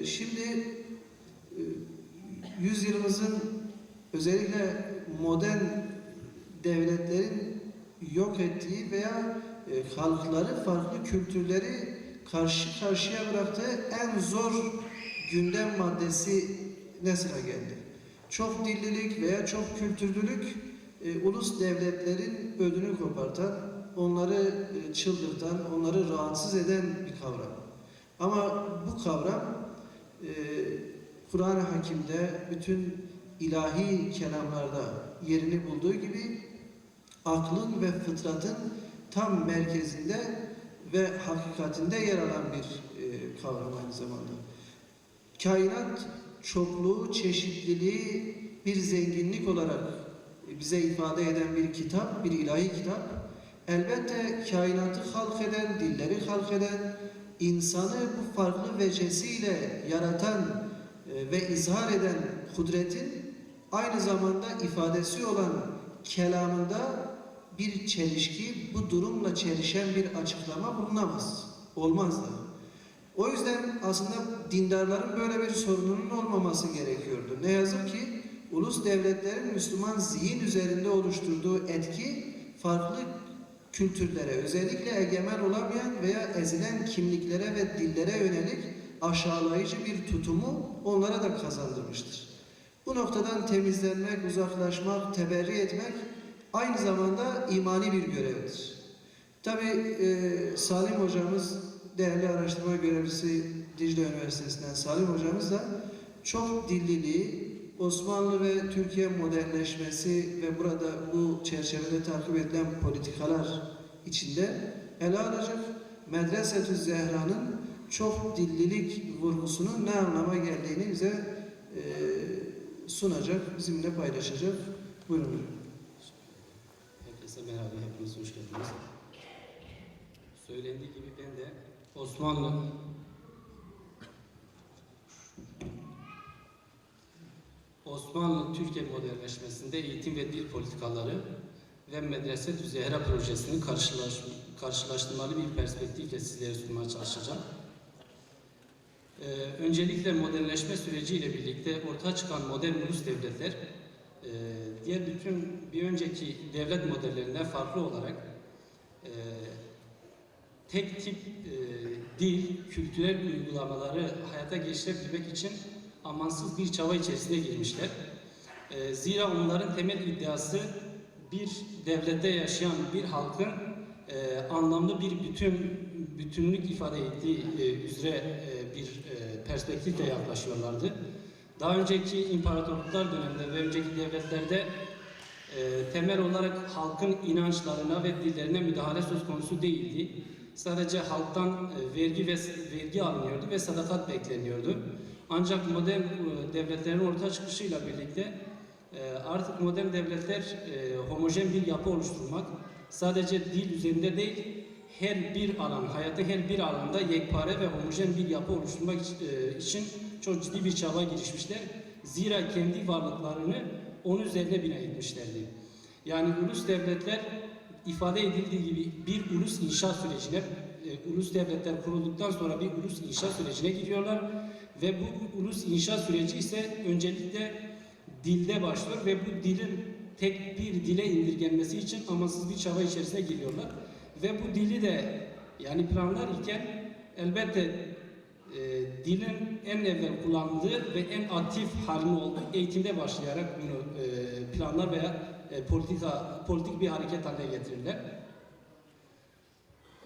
Şimdi yüzyılımızın özellikle modern devletlerin yok ettiği veya halkları, farklı kültürleri karşı karşıya bıraktığı en zor gündem maddesi ne sıra geldi? Çok dillilik veya çok kültürlülük ulus devletlerin ödünü kopartan, onları çıldırtan, onları rahatsız eden bir kavram. Ama bu kavram Kur'an-ı Hakim'de bütün ilahi kelamlarda yerini bulduğu gibi aklın ve fıtratın tam merkezinde ve hakikatinde yer alan bir kavram aynı zamanda. Kainat çokluğu, çeşitliliği bir zenginlik olarak bize ifade eden bir kitap, bir ilahi kitap. Elbette kainatı halk eden, dilleri halk eden, insanı bu farklı vecesiyle yaratan ve izhar eden kudretin aynı zamanda ifadesi olan kelamında bir çelişki, bu durumla çelişen bir açıklama bulunamaz. Olmaz da. O yüzden aslında dindarların böyle bir sorununun olmaması gerekiyordu. Ne yazık ki ulus devletlerin Müslüman zihin üzerinde oluşturduğu etki farklı kültürlere, özellikle egemen olamayan veya ezilen kimliklere ve dillere yönelik aşağılayıcı bir tutumu onlara da kazandırmıştır. Bu noktadan temizlenmek, uzaklaşmak, teberri etmek aynı zamanda imani bir görevdir. Tabii Salim hocamız, değerli araştırma görevlisi Dicle Üniversitesi'nden Salim hocamız da çok dilliliği, Osmanlı ve Türkiye modernleşmesi ve burada bu çerçevede takip edilen politikalar içinde ele alacak. Medresetü Zehra'nın çok dillilik vurgusunun ne anlama geldiğini bize sunacak, bizimle paylaşacak. Buyurun. Herkese merhaba, hepiniz hoş geldiniz. Söylendiği gibi ben de Osmanlı-Türkiye modernleşmesinde eğitim ve dil politikaları ve Medresetü Zehra projesini karşılaştırmalı bir perspektifle sizlere sunmaya çalışacağım. Öncelikle modernleşme süreciyle birlikte ortaya çıkan modern ulus devletler diğer bütün bir önceki devlet modellerinden farklı olarak tek tip dil, kültürel uygulamaları hayata geçirebilmek için amansız bir çaba içerisine girmişler. Zira onların temel iddiası bir devlette yaşayan bir halkın anlamlı bir bütünlük ifade ettiği üzere bir perspektifle yaklaşıyorlardı. Daha önceki imparatorluklar döneminde ve önceki devletlerde temel olarak halkın inançlarına ve dillerine müdahale söz konusu değildi. Sadece halktan vergi alınıyordu ve sadakat bekleniyordu. Ancak modern devletlerin ortaya çıkışıyla birlikte artık modern devletler homojen bir yapı oluşturmak, sadece dil üzerinde değil, her bir alan, hayatta her bir alanda yekpare ve homojen bir yapı oluşturmak için çok ciddi bir çaba girişmişler. Zira kendi varlıklarını onun üzerine bina etmişlerdi. Yani ulus devletler ifade edildiği gibi bir ulus inşa sürecine, ulus devletler kurulduktan sonra bir ulus inşa sürecine giriyorlar ve bu ulus inşa süreci ise öncelikle dilde başlıyor ve bu dilin tek bir dile indirgenmesi için amansız bir çaba içerisine giriyorlar. Ve bu dili de yani planlar iken elbette dilin en evvel kullanıldığı ve en aktif halinde olduğu eğitimde başlayarak bunu planlar veya politik bir hareket haline getirirler.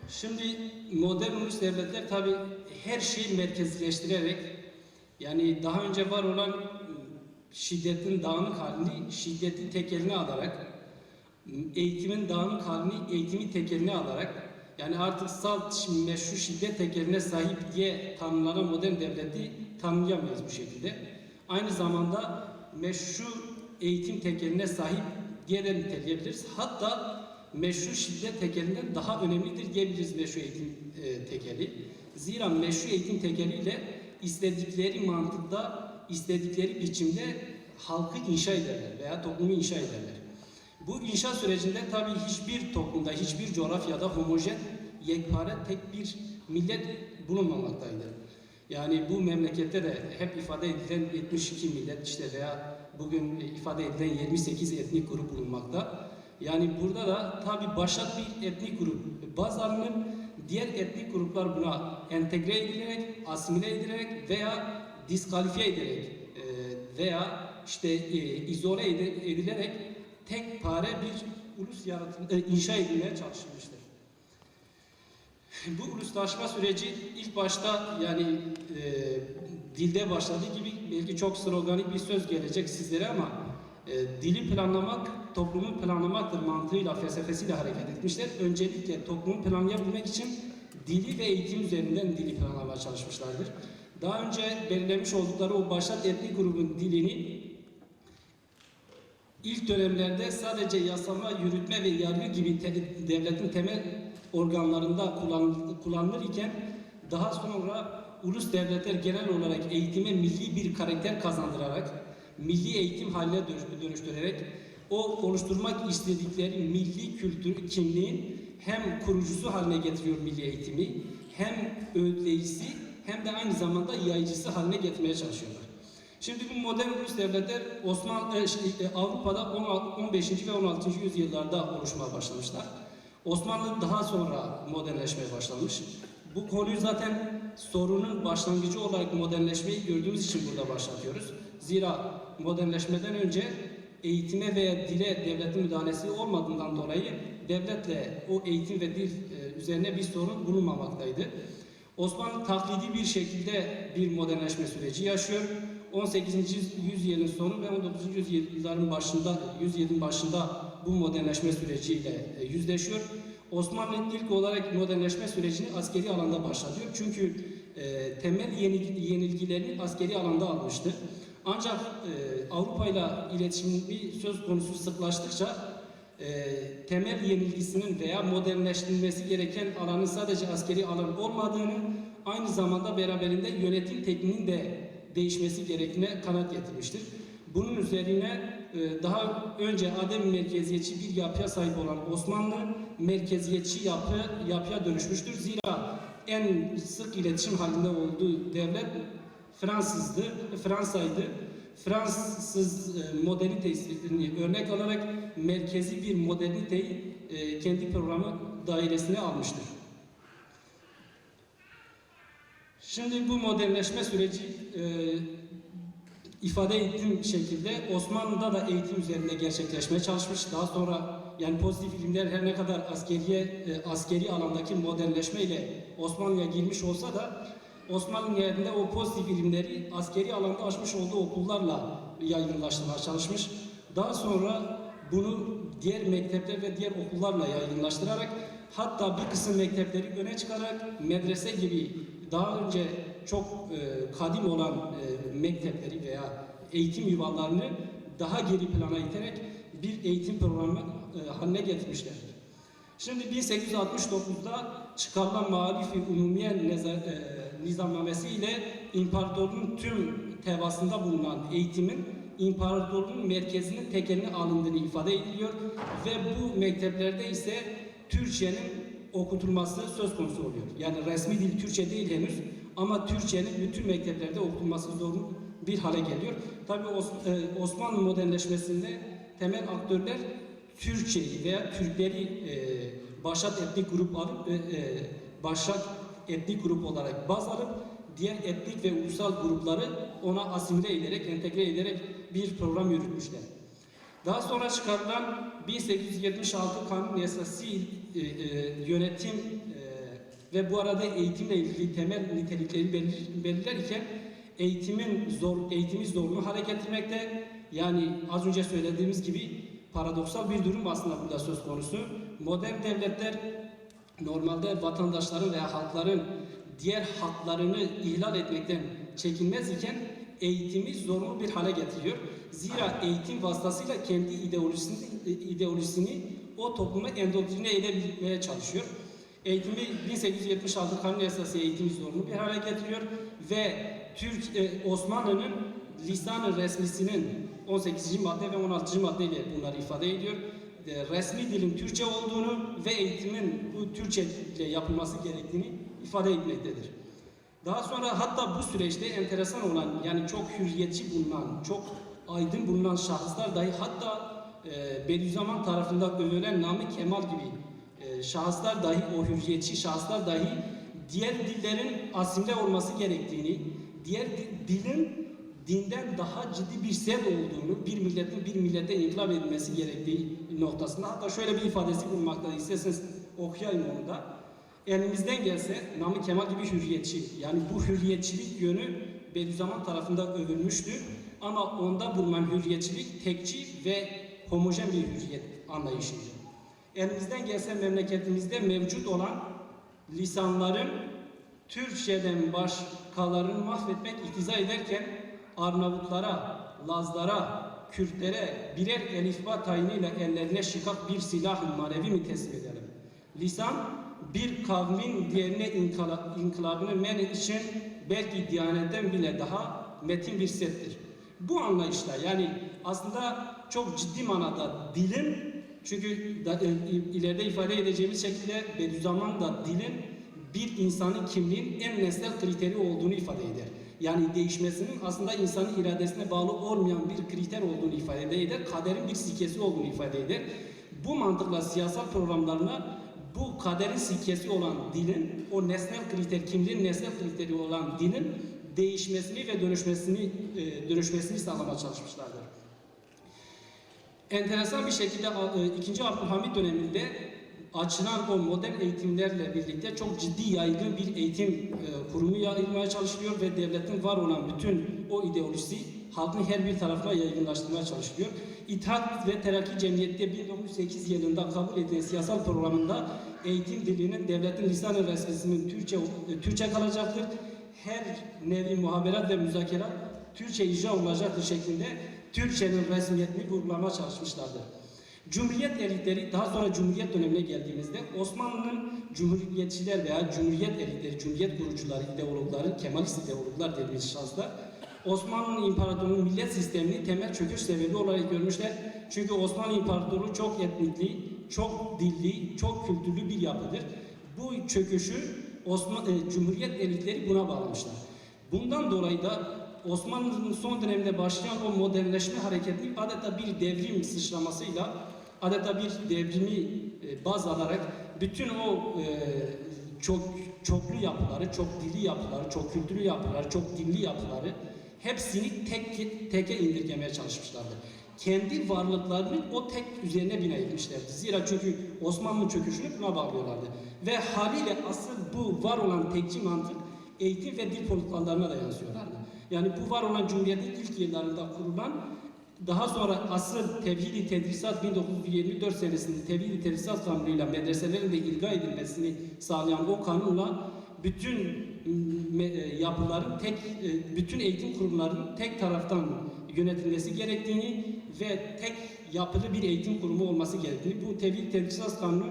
Şimdi modern ulus devletler tabi her şeyi merkezleştirerek yani daha önce var olan şiddetin dağınık halini şiddetin tekeline alarak eğitimin dağınık halini eğitimi tekeline alarak yani artık salt meşru şiddet tekeline sahip diye tanımlanan modern devleti tanımlayamayız bu şekilde. Aynı zamanda meşru eğitim tekeline sahip diye de niteleyebiliriz. Hatta meşru şiddet tekelinden daha önemlidir diyebiliriz meşru eğitim tekeli. Zira meşru eğitim tekeliyle istedikleri mantıkta istedikleri biçimde halkı inşa ederler veya toplumu inşa ederler. Bu inşa sürecinde tabii hiçbir toplumda, hiçbir coğrafyada homojen, yekpare tek bir millet bulunmamaktaydı. Yani bu memlekette de hep ifade edilen 72 millet işte veya bugün ifade edilen 28 etnik grup bulunmakta. Yani burada da tabii başat bir etnik grup baz alınıp diğer etnik gruplar buna entegre edilerek, asimile edilerek veya diskalifiye ederek veya işte izole edilerek tek pare bir ulus inşa edilmeye çalışılmıştır. Bu uluslaşma süreci ilk başta yani dilde başladığı gibi belki çok sloganik bir söz gelecek sizlere ama dili planlamak, toplumu planlamaktır mantığıyla, felsefesiyle hareket etmişler. Öncelikle toplumu planlayabilmek için dili ve eğitim üzerinden dili planlamaya çalışmışlardır. Daha önce belirlemiş oldukları o başat etnik grubun dilini ilk dönemlerde sadece yasama, yürütme ve yargı gibi devletin temel organlarında kullanılırken daha sonra ulus devletler genel olarak eğitime milli bir karakter kazandırarak, milli eğitim haline dönüştürerek o oluşturmak istedikleri milli kültür kimliğin hem kurucusu haline getiriyor milli eğitimi, hem öğütleyicisi hem de aynı zamanda yayıcısı haline getirmeye çalışıyorlar. Şimdi bu modern ulus devletler Avrupa'da 15. ve 16. yüzyıllarda oluşmaya başlamışlar. Osmanlı daha sonra modernleşmeye başlamış. Bu konuyu zaten sorunun başlangıcı olarak modernleşmeyi gördüğümüz için burada başlatıyoruz. Zira modernleşmeden önce eğitime veya dile devletin müdahalesi olmadığından dolayı devletle o eğitim ve dil üzerine bir sorun bulunmamaktaydı. Osmanlı taklidi bir şekilde bir modernleşme süreci yaşıyor. 18. yüzyılın sonu ve 19. yüzyılın başında bu modernleşme süreciyle yüzleşiyor. Osmanlı ilk olarak modernleşme sürecini askeri alanda başlatıyor. Çünkü temel yenilgilerini askeri alanda almıştı. Ancak Avrupa ile iletişimi söz konusu sıklaştıkça temel yenilgisinin veya modernleştirilmesi gereken alanın sadece askeri alan olmadığını, aynı zamanda beraberinde yönetim tekniğinin de değişmesi gerektiğine kanaat getirmiştir. Bunun üzerine daha önce adem merkeziyetçi bir yapıya sahip olan Osmanlı merkeziyetçi yapıya dönüşmüştür. Zira en sık iletişim halinde olduğu devlet Fransa'ydı. Fransız modernitesini örnek alarak merkezi bir moderniteyi kendi programı dairesine almıştır. Şimdi bu modernleşme süreci ifade ettiğim şekilde Osmanlı'da da eğitim üzerinde gerçekleşmeye çalışmış. Daha sonra yani pozitif ilimler her ne kadar askeri alandaki modernleşme ile Osmanlı'ya girmiş olsa da Osmanlı nihayetinde o pozitif ilimleri askeri alanda açmış olduğu okullarla yaygınlaştırmaya çalışmış. Daha sonra bunu diğer mektepler ve diğer okullarla yaygınlaştırarak hatta bir kısım mektepleri öne çıkarak medrese gibi daha önce çok kadim olan mektepleri veya eğitim yuvalarını daha geri plana iterek bir eğitim programı haline getirmişlerdir. Şimdi 1869'da çıkarılan Maarif-i Umumiye Nizamnamesi ile imparatorluğun tüm tebaasında bulunan eğitimin imparatorluğun merkezinin tekeline alındığını ifade ediliyor ve bu mekteplerde ise Türkçenin okutulması söz konusu oluyor. Yani resmi dil Türkçe değil henüz ama Türkçenin bütün mekteplerde okutulması zorunlu bir hale geliyor. Tabii Osmanlı modernleşmesinde temel aktörler Türkçeyi veya Türkleri başat etnik grup alıp başat etnik grup olarak baz alıp diğer etnik ve ulusal grupları ona asimile ederek, entegre ederek bir program yürütmüşler. Daha sonra çıkarılan 1876 Kanun Yasası yönetim ve bu arada eğitimle ilgili temel nitelikleri belirlerken eğitimi zorunlu hale getirmekte. Yani az önce söylediğimiz gibi paradoksal bir durum aslında burada söz konusu. Modern devletler normalde vatandaşların veya halkların diğer haklarını ihlal etmekten çekinmez iken eğitimi zorunlu bir hale getiriyor. Zira eğitim vasıtasıyla kendi ideolojisini o topluma endoktrine edebilmeye çalışıyor. Eğitimi 1876 Kanun Esası eğitimi zorunlu bir hale getiriyor ve Osmanlı'nın lisan-ı resmisinin 18. madde ve 16. maddeyle bunları ifade ediyor. Resmi dilin Türkçe olduğunu ve eğitimin bu Türkçe ile yapılması gerektiğini ifade etmektedir. Daha sonra hatta bu süreçte enteresan olan, yani çok hürriyetçi bulunan, çok aydın bulunan şahıslar dahi, hatta Bediüzzaman tarafından övülen Namık Kemal gibi şahıslar dahi, o hürriyetçi şahıslar dahi diğer dillerin asimle olması gerektiğini, diğer dilin dinden daha ciddi bir set olduğunu, bir milletin bir millete inkılap edilmesi gerektiği noktasında, hatta şöyle bir ifadesi bulunmakta, isterseniz okuyayım onu da. Elimizden gelse Namık Kemal gibi hürriyetçi, yani bu hürriyetçilik yönü Bediüzzaman tarafından övülmüştü ama onda bulunan hürriyetçilik tekçi ve homojen bir hürriyet anlayışıydı. Elimizden gelse memleketimizde mevcut olan lisanların Türkçeden başkalarını mahvetmek iktiza ederken Arnavutlara, Lazlara, Kürtlere birer elifba tayiniyle ellerine şıkak bir silah-ı manevi mi teslim edelim? Lisan bir kavmin diğerine inkılabını men için belki Diyanet'ten bile daha metin bir settir. Bu anlayışla, yani aslında çok ciddi manada dilin, çünkü ileride ifade edeceğimiz şekilde Bediüzzaman da dilin bir insanın kimliğin en nesnel kriteri olduğunu ifade eder. Yani değişmesinin aslında insanın iradesine bağlı olmayan bir kriter olduğunu ifade eder. Kaderin bir sikkesi olduğunu ifade eder. Bu mantıkla siyasal programlarına bu kaderin sikkesi olan dilin, o nesnel kriter, kimliğin nesnel kriteri olan dilin değişmesini ve dönüşmesini sağlamaya çalışmışlardır. Enteresan bir şekilde 2. Abdülhamit döneminde açılan o modern eğitimlerle birlikte çok ciddi yaygın bir eğitim kurumu yayılmaya çalışılıyor ve devletin var olan bütün o ideolojisi halkın her bir tarafına yaygınlaştırmaya çalışılıyor. İttihat ve Terakki Cemiyeti 1908 yılında kabul edilen siyasal programında eğitim dilinin devletin lisan-ı resmisinin Türkçe kalacaktır. Her nevi muhaberat ve müzakerat Türkçe icra olacaktır şeklinde Türkçenin resmiyetini vurgulamaya çalışmışlardır. Cumhuriyet elitleri, daha sonra Cumhuriyet dönemine geldiğimizde Osmanlı'nın cumhuriyetçiler veya Cumhuriyet elitleri, Cumhuriyet kurucuları, ideologları, Kemalist ideologlar dediğimiz şahıslar Osmanlı İmparatorluğu'nun millet sistemini temel çöküş sebebi olarak görmüşler. Çünkü Osmanlı İmparatorluğu çok etnikli, çok dilli, çok kültürlü bir yapıdır. Bu çöküşü Cumhuriyet elitleri buna bağlamışlar. Bundan dolayı da Osmanlı'nın son döneminde başlayan o modernleşme hareketini adeta bir devrim sıçramasıyla, adeta bir devrimi baz alarak bütün o çoklu yapıları, çok dilli yapıları, çok kültürlü yapıları, çok dilli yapıları hepsini teke indirgemeye çalışmışlardı. Kendi varlıklarını o tek üzerine bina etmişlerdi. Zira çünkü Osmanlı çöküşünü buna bağlıyorlardı. Ve haliyle asıl bu var olan tekçi mantık eğitim ve dil politikalarına da yansıyorlardı. Yani bu var olan Cumhuriyet'in ilk yıllarında kurulan, daha sonra asıl Tevhid-i Tedrisat 1924 senesinde Tevhid-i Tedrisat kanunuyla medreselerin de ilga edilmesini sağlayan o kanunla bütün yapıların bütün eğitim kurumlarının tek taraftan yönetilmesi gerektiğini ve tek yapılı bir eğitim kurumu olması gerektiğini, bu Tevhid-i Tedrisat kanunu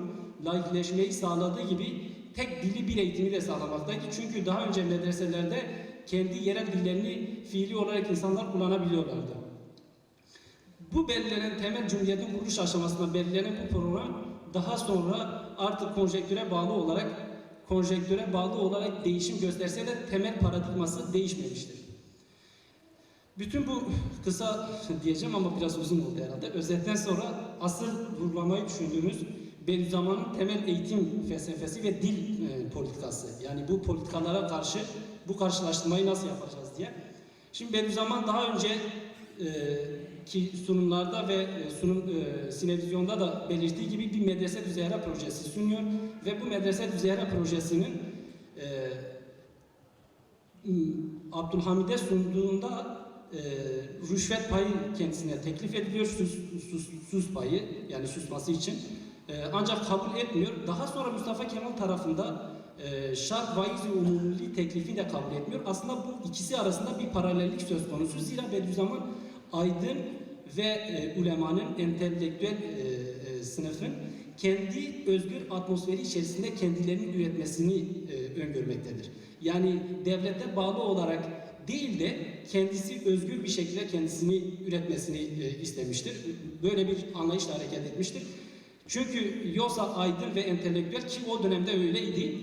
laikleşmeyi sağladığı gibi tek dilli bir eğitimi de sağlamaktaydı. Çünkü daha önce medreselerde kendi yerel dillerini fiili olarak insanlar kullanabiliyorlardı. Bu belirlenen temel Cumhuriyet'in kuruluş aşamasında belirlenen bu program daha sonra artık konjektüre bağlı olarak değişim gösterse de temel paradigması değişmemiştir. Bütün bu kısa diyeceğim ama biraz uzun oldu herhalde. Özetten sonra asıl vurgulamayı düşündüğümüz Bediüzzaman'ın temel eğitim felsefesi ve dil politikası. Yani bu politikalara karşı bu karşılaştırmayı nasıl yapacağız diye. Şimdi Bediüzzaman daha önce ki sunumlarda ve sinevizyonda da belirttiği gibi bir medrese zehra projesi sunuyor ve bu medrese zehra projesinin Abdülhamid'e sunduğunda rüşvet payı kendisine teklif ediliyor, sus payı, yani susması için. Ancak kabul etmiyor. Daha sonra Mustafa Kemal tarafında şart vaiz-i umumi teklifi de kabul etmiyor. Aslında bu ikisi arasında bir paralellik söz konusu. Zira Bediüzzaman aydın ve ulemanın, entelektüel sınıfın kendi özgür atmosferi içerisinde kendilerini üretmesini öngörmektedir. Yani devlete bağlı olarak değil de kendisi özgür bir şekilde kendisini üretmesini istemiştir. Böyle bir anlayışla hareket etmiştir. Çünkü yoksa aydın ve entelektüel, ki o dönemde öyleydi,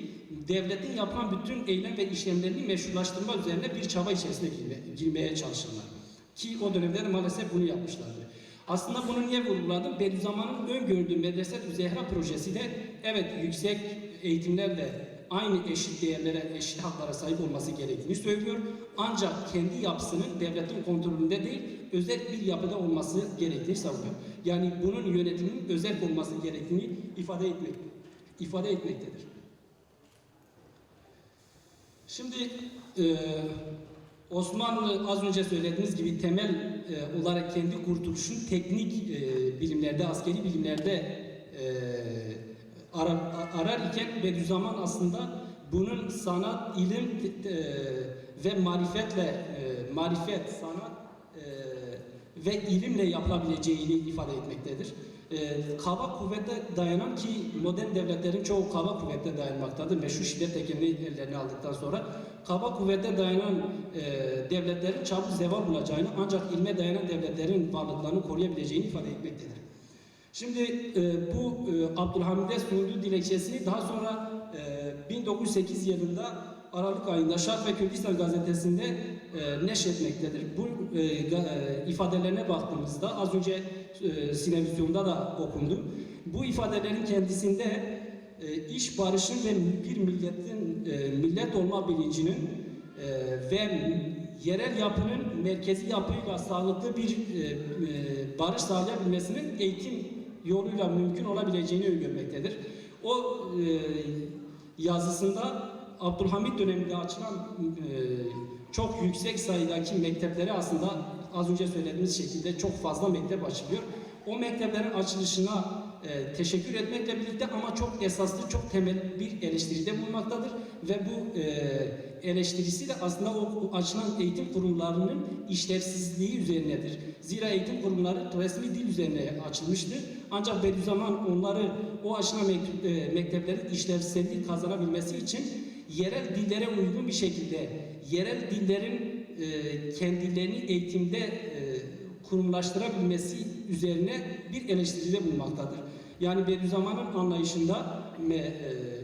devletin yapılan bütün eylem ve işlemlerini meşrulaştırma üzerine bir çaba içerisine girmeye çalışırlar. Ki o dönemde de maalesef bunu yapmışlardı. Aslında bunu niye vurguladım? Bediüzzaman'ın öngördüğü Medresetü Zehra projesi de evet yüksek eğitimlerle aynı eşit değerlere, eşit haklara sahip olması gerektiğini söylüyor. Ancak kendi yapısının devletin kontrolünde değil, özel bir yapıda olması gerektiğini savunuyor. Yani bunun yönetiminin özel olması gerektiğini ifade etmektedir. Şimdi Osmanlı az önce söylediğiniz gibi temel olarak kendi kurtuluşunu teknik bilimlerde, askeri bilimlerde arar iken Bediüzzaman aslında bunun sanat, ilim ve marifet, sanat ve ilimle yapılabileceğini ifade etmektedir. Kaba kuvvete dayanan, ki modern devletlerin çoğu kaba kuvvete dayanmaktadır. Meşru şiddet tekelini ellerine aldıktan sonra kaba kuvvete dayanan devletlerin çabuk zeval bulacağını, ancak ilme dayanan devletlerin varlıklarını koruyabileceğini ifade etmektedir. Şimdi bu Abdülhamid'e sunduğu dilekçesini daha sonra 1908 yılında Aralık ayında Şark ve Kürdistan gazetesinde neşretmektedir. Bu ifadelerine baktığımızda az önce sinevizyonda da okundu. Bu ifadelerin kendisinde iş barışın ve bir milletin millet olma bilincinin ve yerel yapının merkezi yapıyla sağlıklı bir barış sağlayabilmesinin eğitim yoluyla mümkün olabileceğini öngörmektedir. O yazısında Abdülhamid döneminde açılan çok yüksek sayıdaki mekteplere aslında az önce söylediğimiz şekilde çok fazla mektep açılıyor. O mekteplerin açılışına teşekkür etmekle birlikte ama çok esaslı, çok temel bir eleştiride bulunmaktadır. Ve bu eleştirisi de aslında o açılan eğitim kurumlarının işlevsizliği üzerinedir. Zira eğitim kurumları resmi dil üzerine açılmıştır. Ancak Bediüzzaman onları, o açılan mekteplerin işlevselliği kazanabilmesi için yerel dillere uygun bir şekilde yerel dillerin kendilerini eğitimde kurumlaştırabilmesi üzerine bir eleştiride bulunmaktadır. Yani Bediüzzaman'ın anlayışında,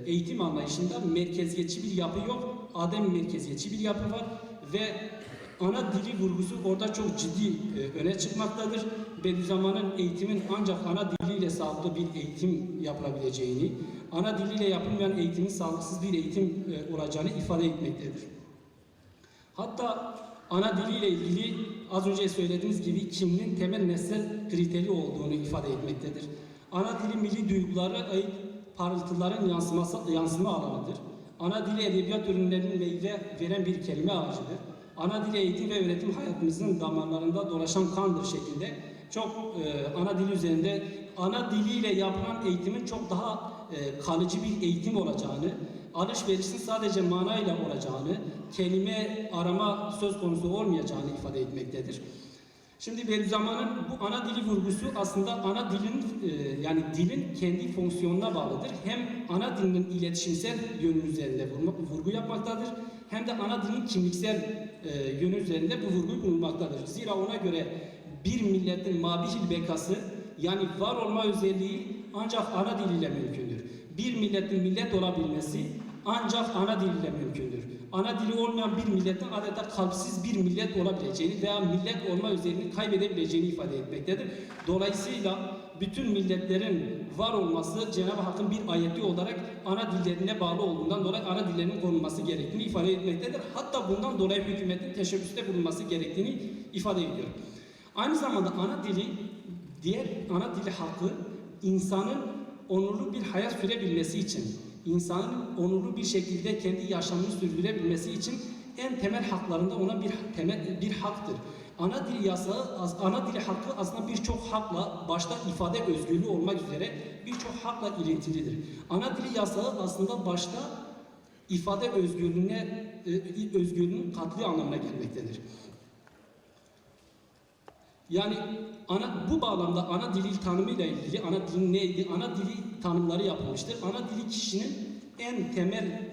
eğitim anlayışında merkeziyetçi bir yapı yok, adem merkeziyetçi bir yapı var ve ana dili vurgusu orada çok ciddi öne çıkmaktadır. Bediüzzaman'ın eğitimin ancak ana diliyle sağlıklı bir eğitim yapılabileceğini, ana diliyle yapılmayan eğitimin sağlıksız bir eğitim olacağını ifade etmektedir. Hatta ana diliyle ilgili az önce söylediğimiz gibi kimliğin temel nesnel kriteri olduğunu ifade etmektedir. Ana dili milli duygulara ait parıltıların yansıma alanıdır. Ana dili edebiyat ürünlerinin meyve veren bir kelime ağacıdır. Ana dili eğitim ve öğretim hayatımızın damarlarında dolaşan kandır şeklinde çok ana dili üzerinde, ana diliyle yapılan eğitimin çok daha kalıcı bir eğitim olacağını, alışverişin sadece manayla olacağını, kelime arama söz konusu olmayacağını ifade etmektedir. Şimdi Bediüzzaman'ın bu ana dili vurgusu aslında ana dilin yani dilin kendi fonksiyonuna bağlıdır. Hem ana dilin iletişimsel yönü üzerinde vurgu yapmaktadır, hem de ana dilin kimliksel yönü üzerinde bu vurgu bulunmaktadır. Zira ona göre bir milletin mabihil bekası, yani var olma özelliği ancak ana diliyle mümkündür. Bir milletin millet olabilmesi ancak ana diliyle mümkündür. Ana dili olmayan bir milletin adeta kalpsiz bir millet olabileceğini veya millet olma özelliğini kaybedebileceğini ifade etmektedir. Dolayısıyla bütün milletlerin var olması Cenab-ı Hakk'ın bir ayeti olarak ana dillerine bağlı olduğundan dolayı ana dillerinin korunması gerektiğini ifade etmektedir. Hatta bundan dolayı hükümetin teşebbüste bulunması gerektiğini ifade ediyor. Aynı zamanda ana dili, diğer ana dili hakkı insanın onurlu bir hayat sürebilmesi için, insanın onurlu bir şekilde kendi yaşamını sürdürebilmesi için en temel haklarında olan bir haktır. Ana dil yasağı, ana dili hakkı aslında birçok hakla, başta ifade özgürlüğü olmak üzere birçok hakla ilintilidir. Ana dili yasağı aslında başta ifade özgürlüğünün katli anlamına gelmektedir. Yani bu bağlamda ana dili tanımıyla ilgili ana dilin neydi? Ana dili tanımları yapılmıştır. Ana dili kişinin en temel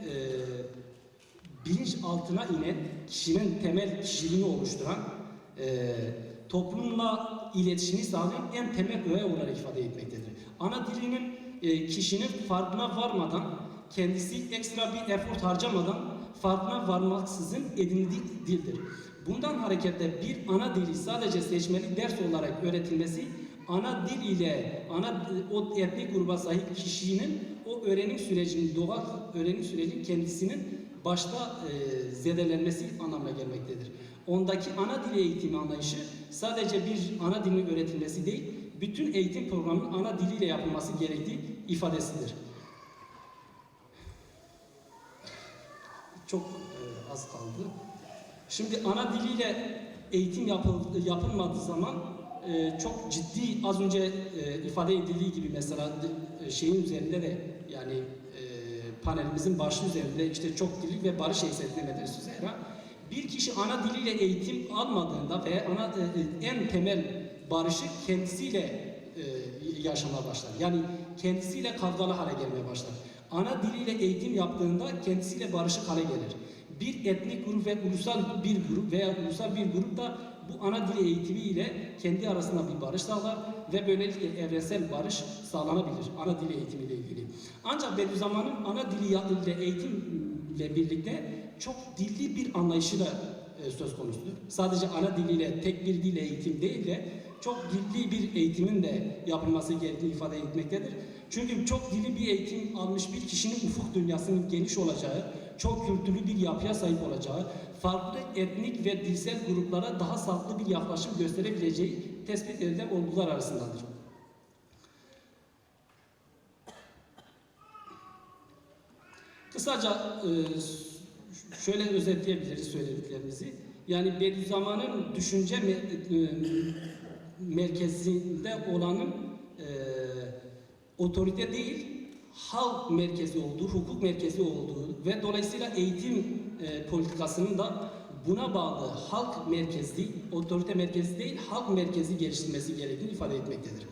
bilinç altına inen, kişinin temel kişiliğini oluşturan, toplumla iletişimi sağlayan en temel öğe olarak ifade etmektedir. Ana dilinin kişinin farkına varmadan, kendisi ekstra bir efor harcamadan, farkına varmaksızın edindiği dildir. Bundan hareketle bir ana dili sadece seçmeli ders olarak öğretilmesi, ana dil ile o etnik gruba sahip kişinin o öğrenim sürecinin, doğal öğrenim sürecinin kendisinin başta zedelenmesi anlamına gelmektedir. Ondaki ana dil eğitimi anlayışı sadece bir ana dilin öğretilmesi değil, bütün eğitim programının ana diliyle yapılması gerektiği ifadesidir. Çok az kaldı. Şimdi ana diliyle eğitim yapılmadığı zaman çok ciddi, az önce ifade edildiği gibi mesela şeyin üzerinde de, yani panelimizin başlığı üzerinde işte çok dillik ve barış ekseninde Medrese-i Zehra. Bir kişi ana diliyle eğitim almadığında ve en temel barışı kendisiyle yaşamaya başlar. Yani kendisiyle kavgalı hale gelmeye başlar. Ana diliyle eğitim yaptığında kendisiyle barışık hale gelir. Bir etnik grup ve ulusal bir grup veya ulusal bir grup da bu ana dil eğitimiyle kendi arasında bir barış sağlar ve böylelikle evrensel barış sağlanabilir ana dil eğitimiyle ilgili. Ancak Bediüzzaman'ın ana dili eğitimle birlikte çok dilli bir anlayışı da söz konusudur. Sadece ana diliyle, tek bir dil eğitim değil de çok dilli bir eğitimin de yapılması gerektiğini ifade etmektedir. Çünkü çok dilli bir eğitim almış bir kişinin ufuk dünyasının geniş olacağı, çok kültürlü bir yapıya sahip olacağı, farklı etnik ve dilsel gruplara daha sağlıklı bir yaklaşım gösterebileceği tespit edilen olgular arasındadır. Kısaca şöyle özetleyebiliriz söylediklerimizi. Yani Bediüzzaman'ın düşünce merkezinde olanın otorite değil, halk merkezi olduğu, hukuk merkezi olduğu ve dolayısıyla eğitim politikasının da buna bağlı halk merkezli, otorite merkezi değil, halk merkezi geliştirmesi gerektiğini ifade etmektedir.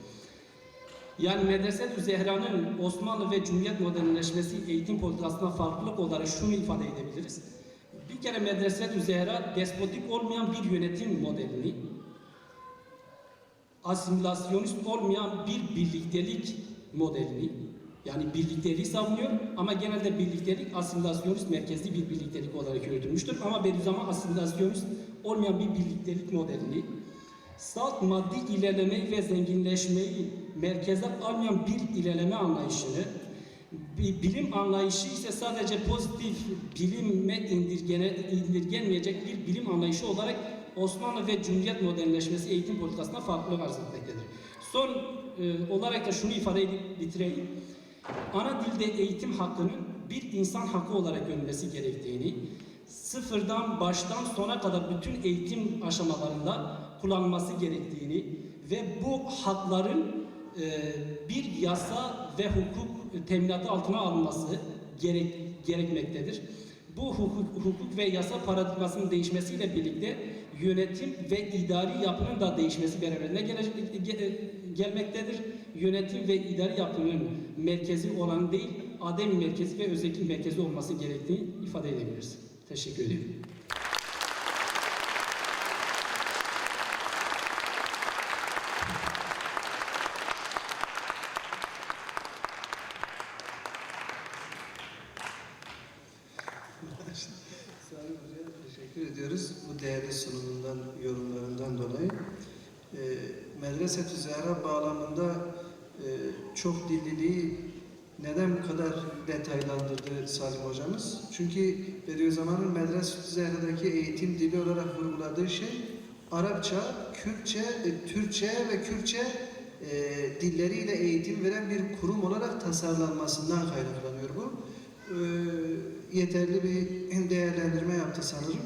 Yani Medrese-i Zehra'nın Osmanlı ve Cumhuriyet modernleşmesi eğitim politikasına farklılık olarak şunu ifade edebiliriz. Bir kere Medrese-i Zehra despotik olmayan bir yönetim modelini, asimilasyonist olmayan bir birliktelik modelini, yani birlikteliği savunuyor ama genelde birliktelik asimilasyonist merkezli bir birliktelik olarak yürütülmüştür. Ama Bediüzzaman asimilasyonist olmayan bir birliktelik modelini, salt maddi ilerlemeyi ve zenginleşmeyi merkeze almayan bir ilerleme anlayışını, bilim anlayışı ise sadece pozitif bilime indirgenmeyecek bir bilim anlayışı olarak Osmanlı ve Cumhuriyet modernleşmesi eğitim politikasına farklılık arz etmektedir. Son olarak da şunu ifade edip bitireyim. Ana dilde eğitim hakkının bir insan hakkı olarak görülmesi gerektiğini, sıfırdan baştan sona kadar bütün eğitim aşamalarında kullanılması gerektiğini ve bu hakların bir yasa ve hukuk teminatı altına alınması gerekmektedir. Bu hukuk ve yasa paradigmasının değişmesiyle birlikte yönetim ve idari yapının da değişmesi beraberinde gelmektedir. Yönetim ve idari yapının merkezi olan değil, ademi merkezi ve özellikle merkezi olması gerektiğini ifade edebiliriz. Teşekkür ederim. Salim Hoca'ya teşekkür ediyoruz bu değerli sunumundan, yorumlarından dolayı. Medrese-i Zehra bağlamında çok dilliliği neden bu kadar detaylandırdı Salim Hocamız? Çünkü Bediüzzaman'ın Medrese-i Zehra'daki eğitim dili olarak vurguladığı şey Arapça, Kürtçe, Türkçe ve Kürtçe dilleriyle eğitim veren bir kurum olarak tasarlanmasından kaynaklanıyor bu. Yeterli bir değerlendirme yaptı sanırım.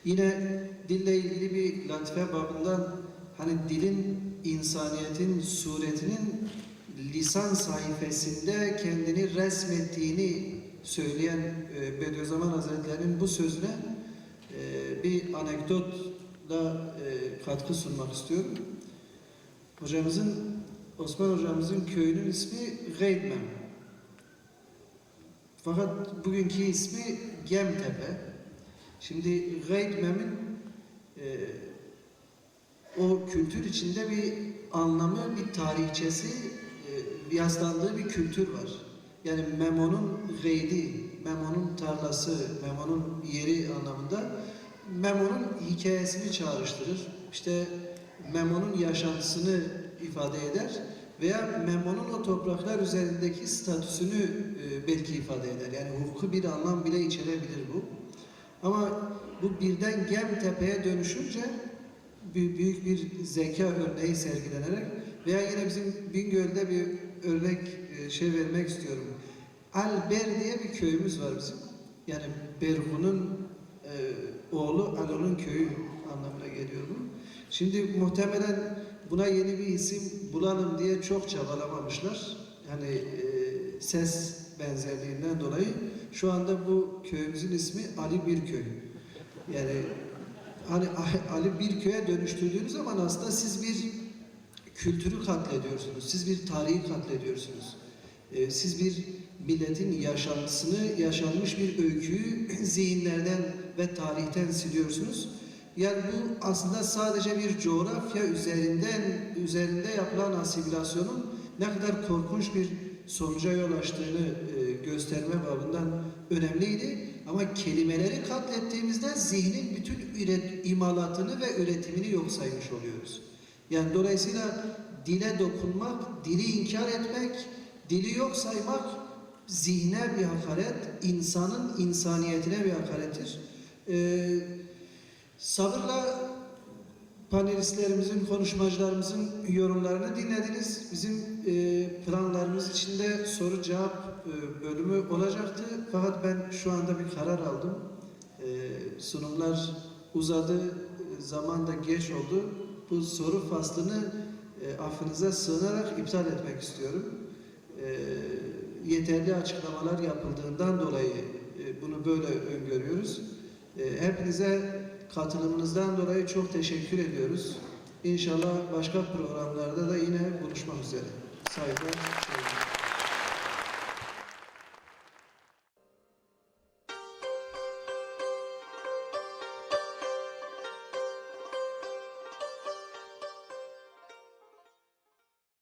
Yine dille ilgili bir latife babından hani dilin insaniyetin suretinin lisan sayfasında kendini resmettiğini söyleyen Bediüzzaman Hazretleri'nin bu sözüne bir anekdotla katkı sunmak istiyorum. Osman hocamızın köyünün ismi Geydmen. Fakat bugünkü ismi Gemtepe. Şimdi Gaydmem'in o kültür içinde bir anlamı, bir tarihçesi yazlandığı bir kültür var. Yani Memo'nun gaydi, Memo'nun tarlası, Memo'nun yeri anlamında Memo'nun hikayesini çağrıştırır. İşte Memo'nun yaşantısını ifade eder veya Memo'nun o topraklar üzerindeki statüsünü belki ifade eder. Yani hukuki bir anlam bile içerebilir bu. Ama bu birden Gemtepe'ye dönüşünce büyük bir zeka örneği sergilenerek veya yine bizim Bingöl'de bir örnek vermek istiyorum. Alber diye bir köyümüz var bizim. Yani Berhu'nun oğlu Alo'nun köyü anlamına geliyor bu. Şimdi muhtemelen buna yeni bir isim bulalım diye çok çabalamamışlar. Yani ses benzerliğinden dolayı şu anda bu köyümüzün ismi Ali Birköy. Yani hani Ali Birköy'e dönüştürdüğünüz zaman aslında siz bir kültürü katlediyorsunuz. Siz bir tarihi katlediyorsunuz. Siz bir milletin yaşantısını, yaşanmış bir öyküyü zihinlerden ve tarihten siliyorsunuz. Yani bu aslında sadece bir coğrafya üzerinde yapılan asimilasyonun ne kadar korkunç bir sonuca yol açtığını gösterme babından önemliydi. Ama kelimeleri katlettiğimizde zihnin bütün imalatını ve üretimini yok saymış oluyoruz. Yani dolayısıyla dile dokunmak, dili inkar etmek, dili yok saymak zihne bir hakaret, insanın insaniyetine bir hakarettir. Sabırla panelistlerimizin, konuşmacılarımızın yorumlarını dinlediniz. Bizim planlarımız içinde soru cevap bölümü olacaktı. Fakat ben şu anda bir karar aldım. Sunumlar uzadı, zaman da geç oldu. Bu soru faslını affınıza sığınarak iptal etmek istiyorum. Yeterli açıklamalar yapıldığından dolayı bunu böyle öngörüyoruz. Hepinize katılımınızdan dolayı çok teşekkür ediyoruz. İnşallah başka programlarda da yine buluşmak üzere. Saygılar.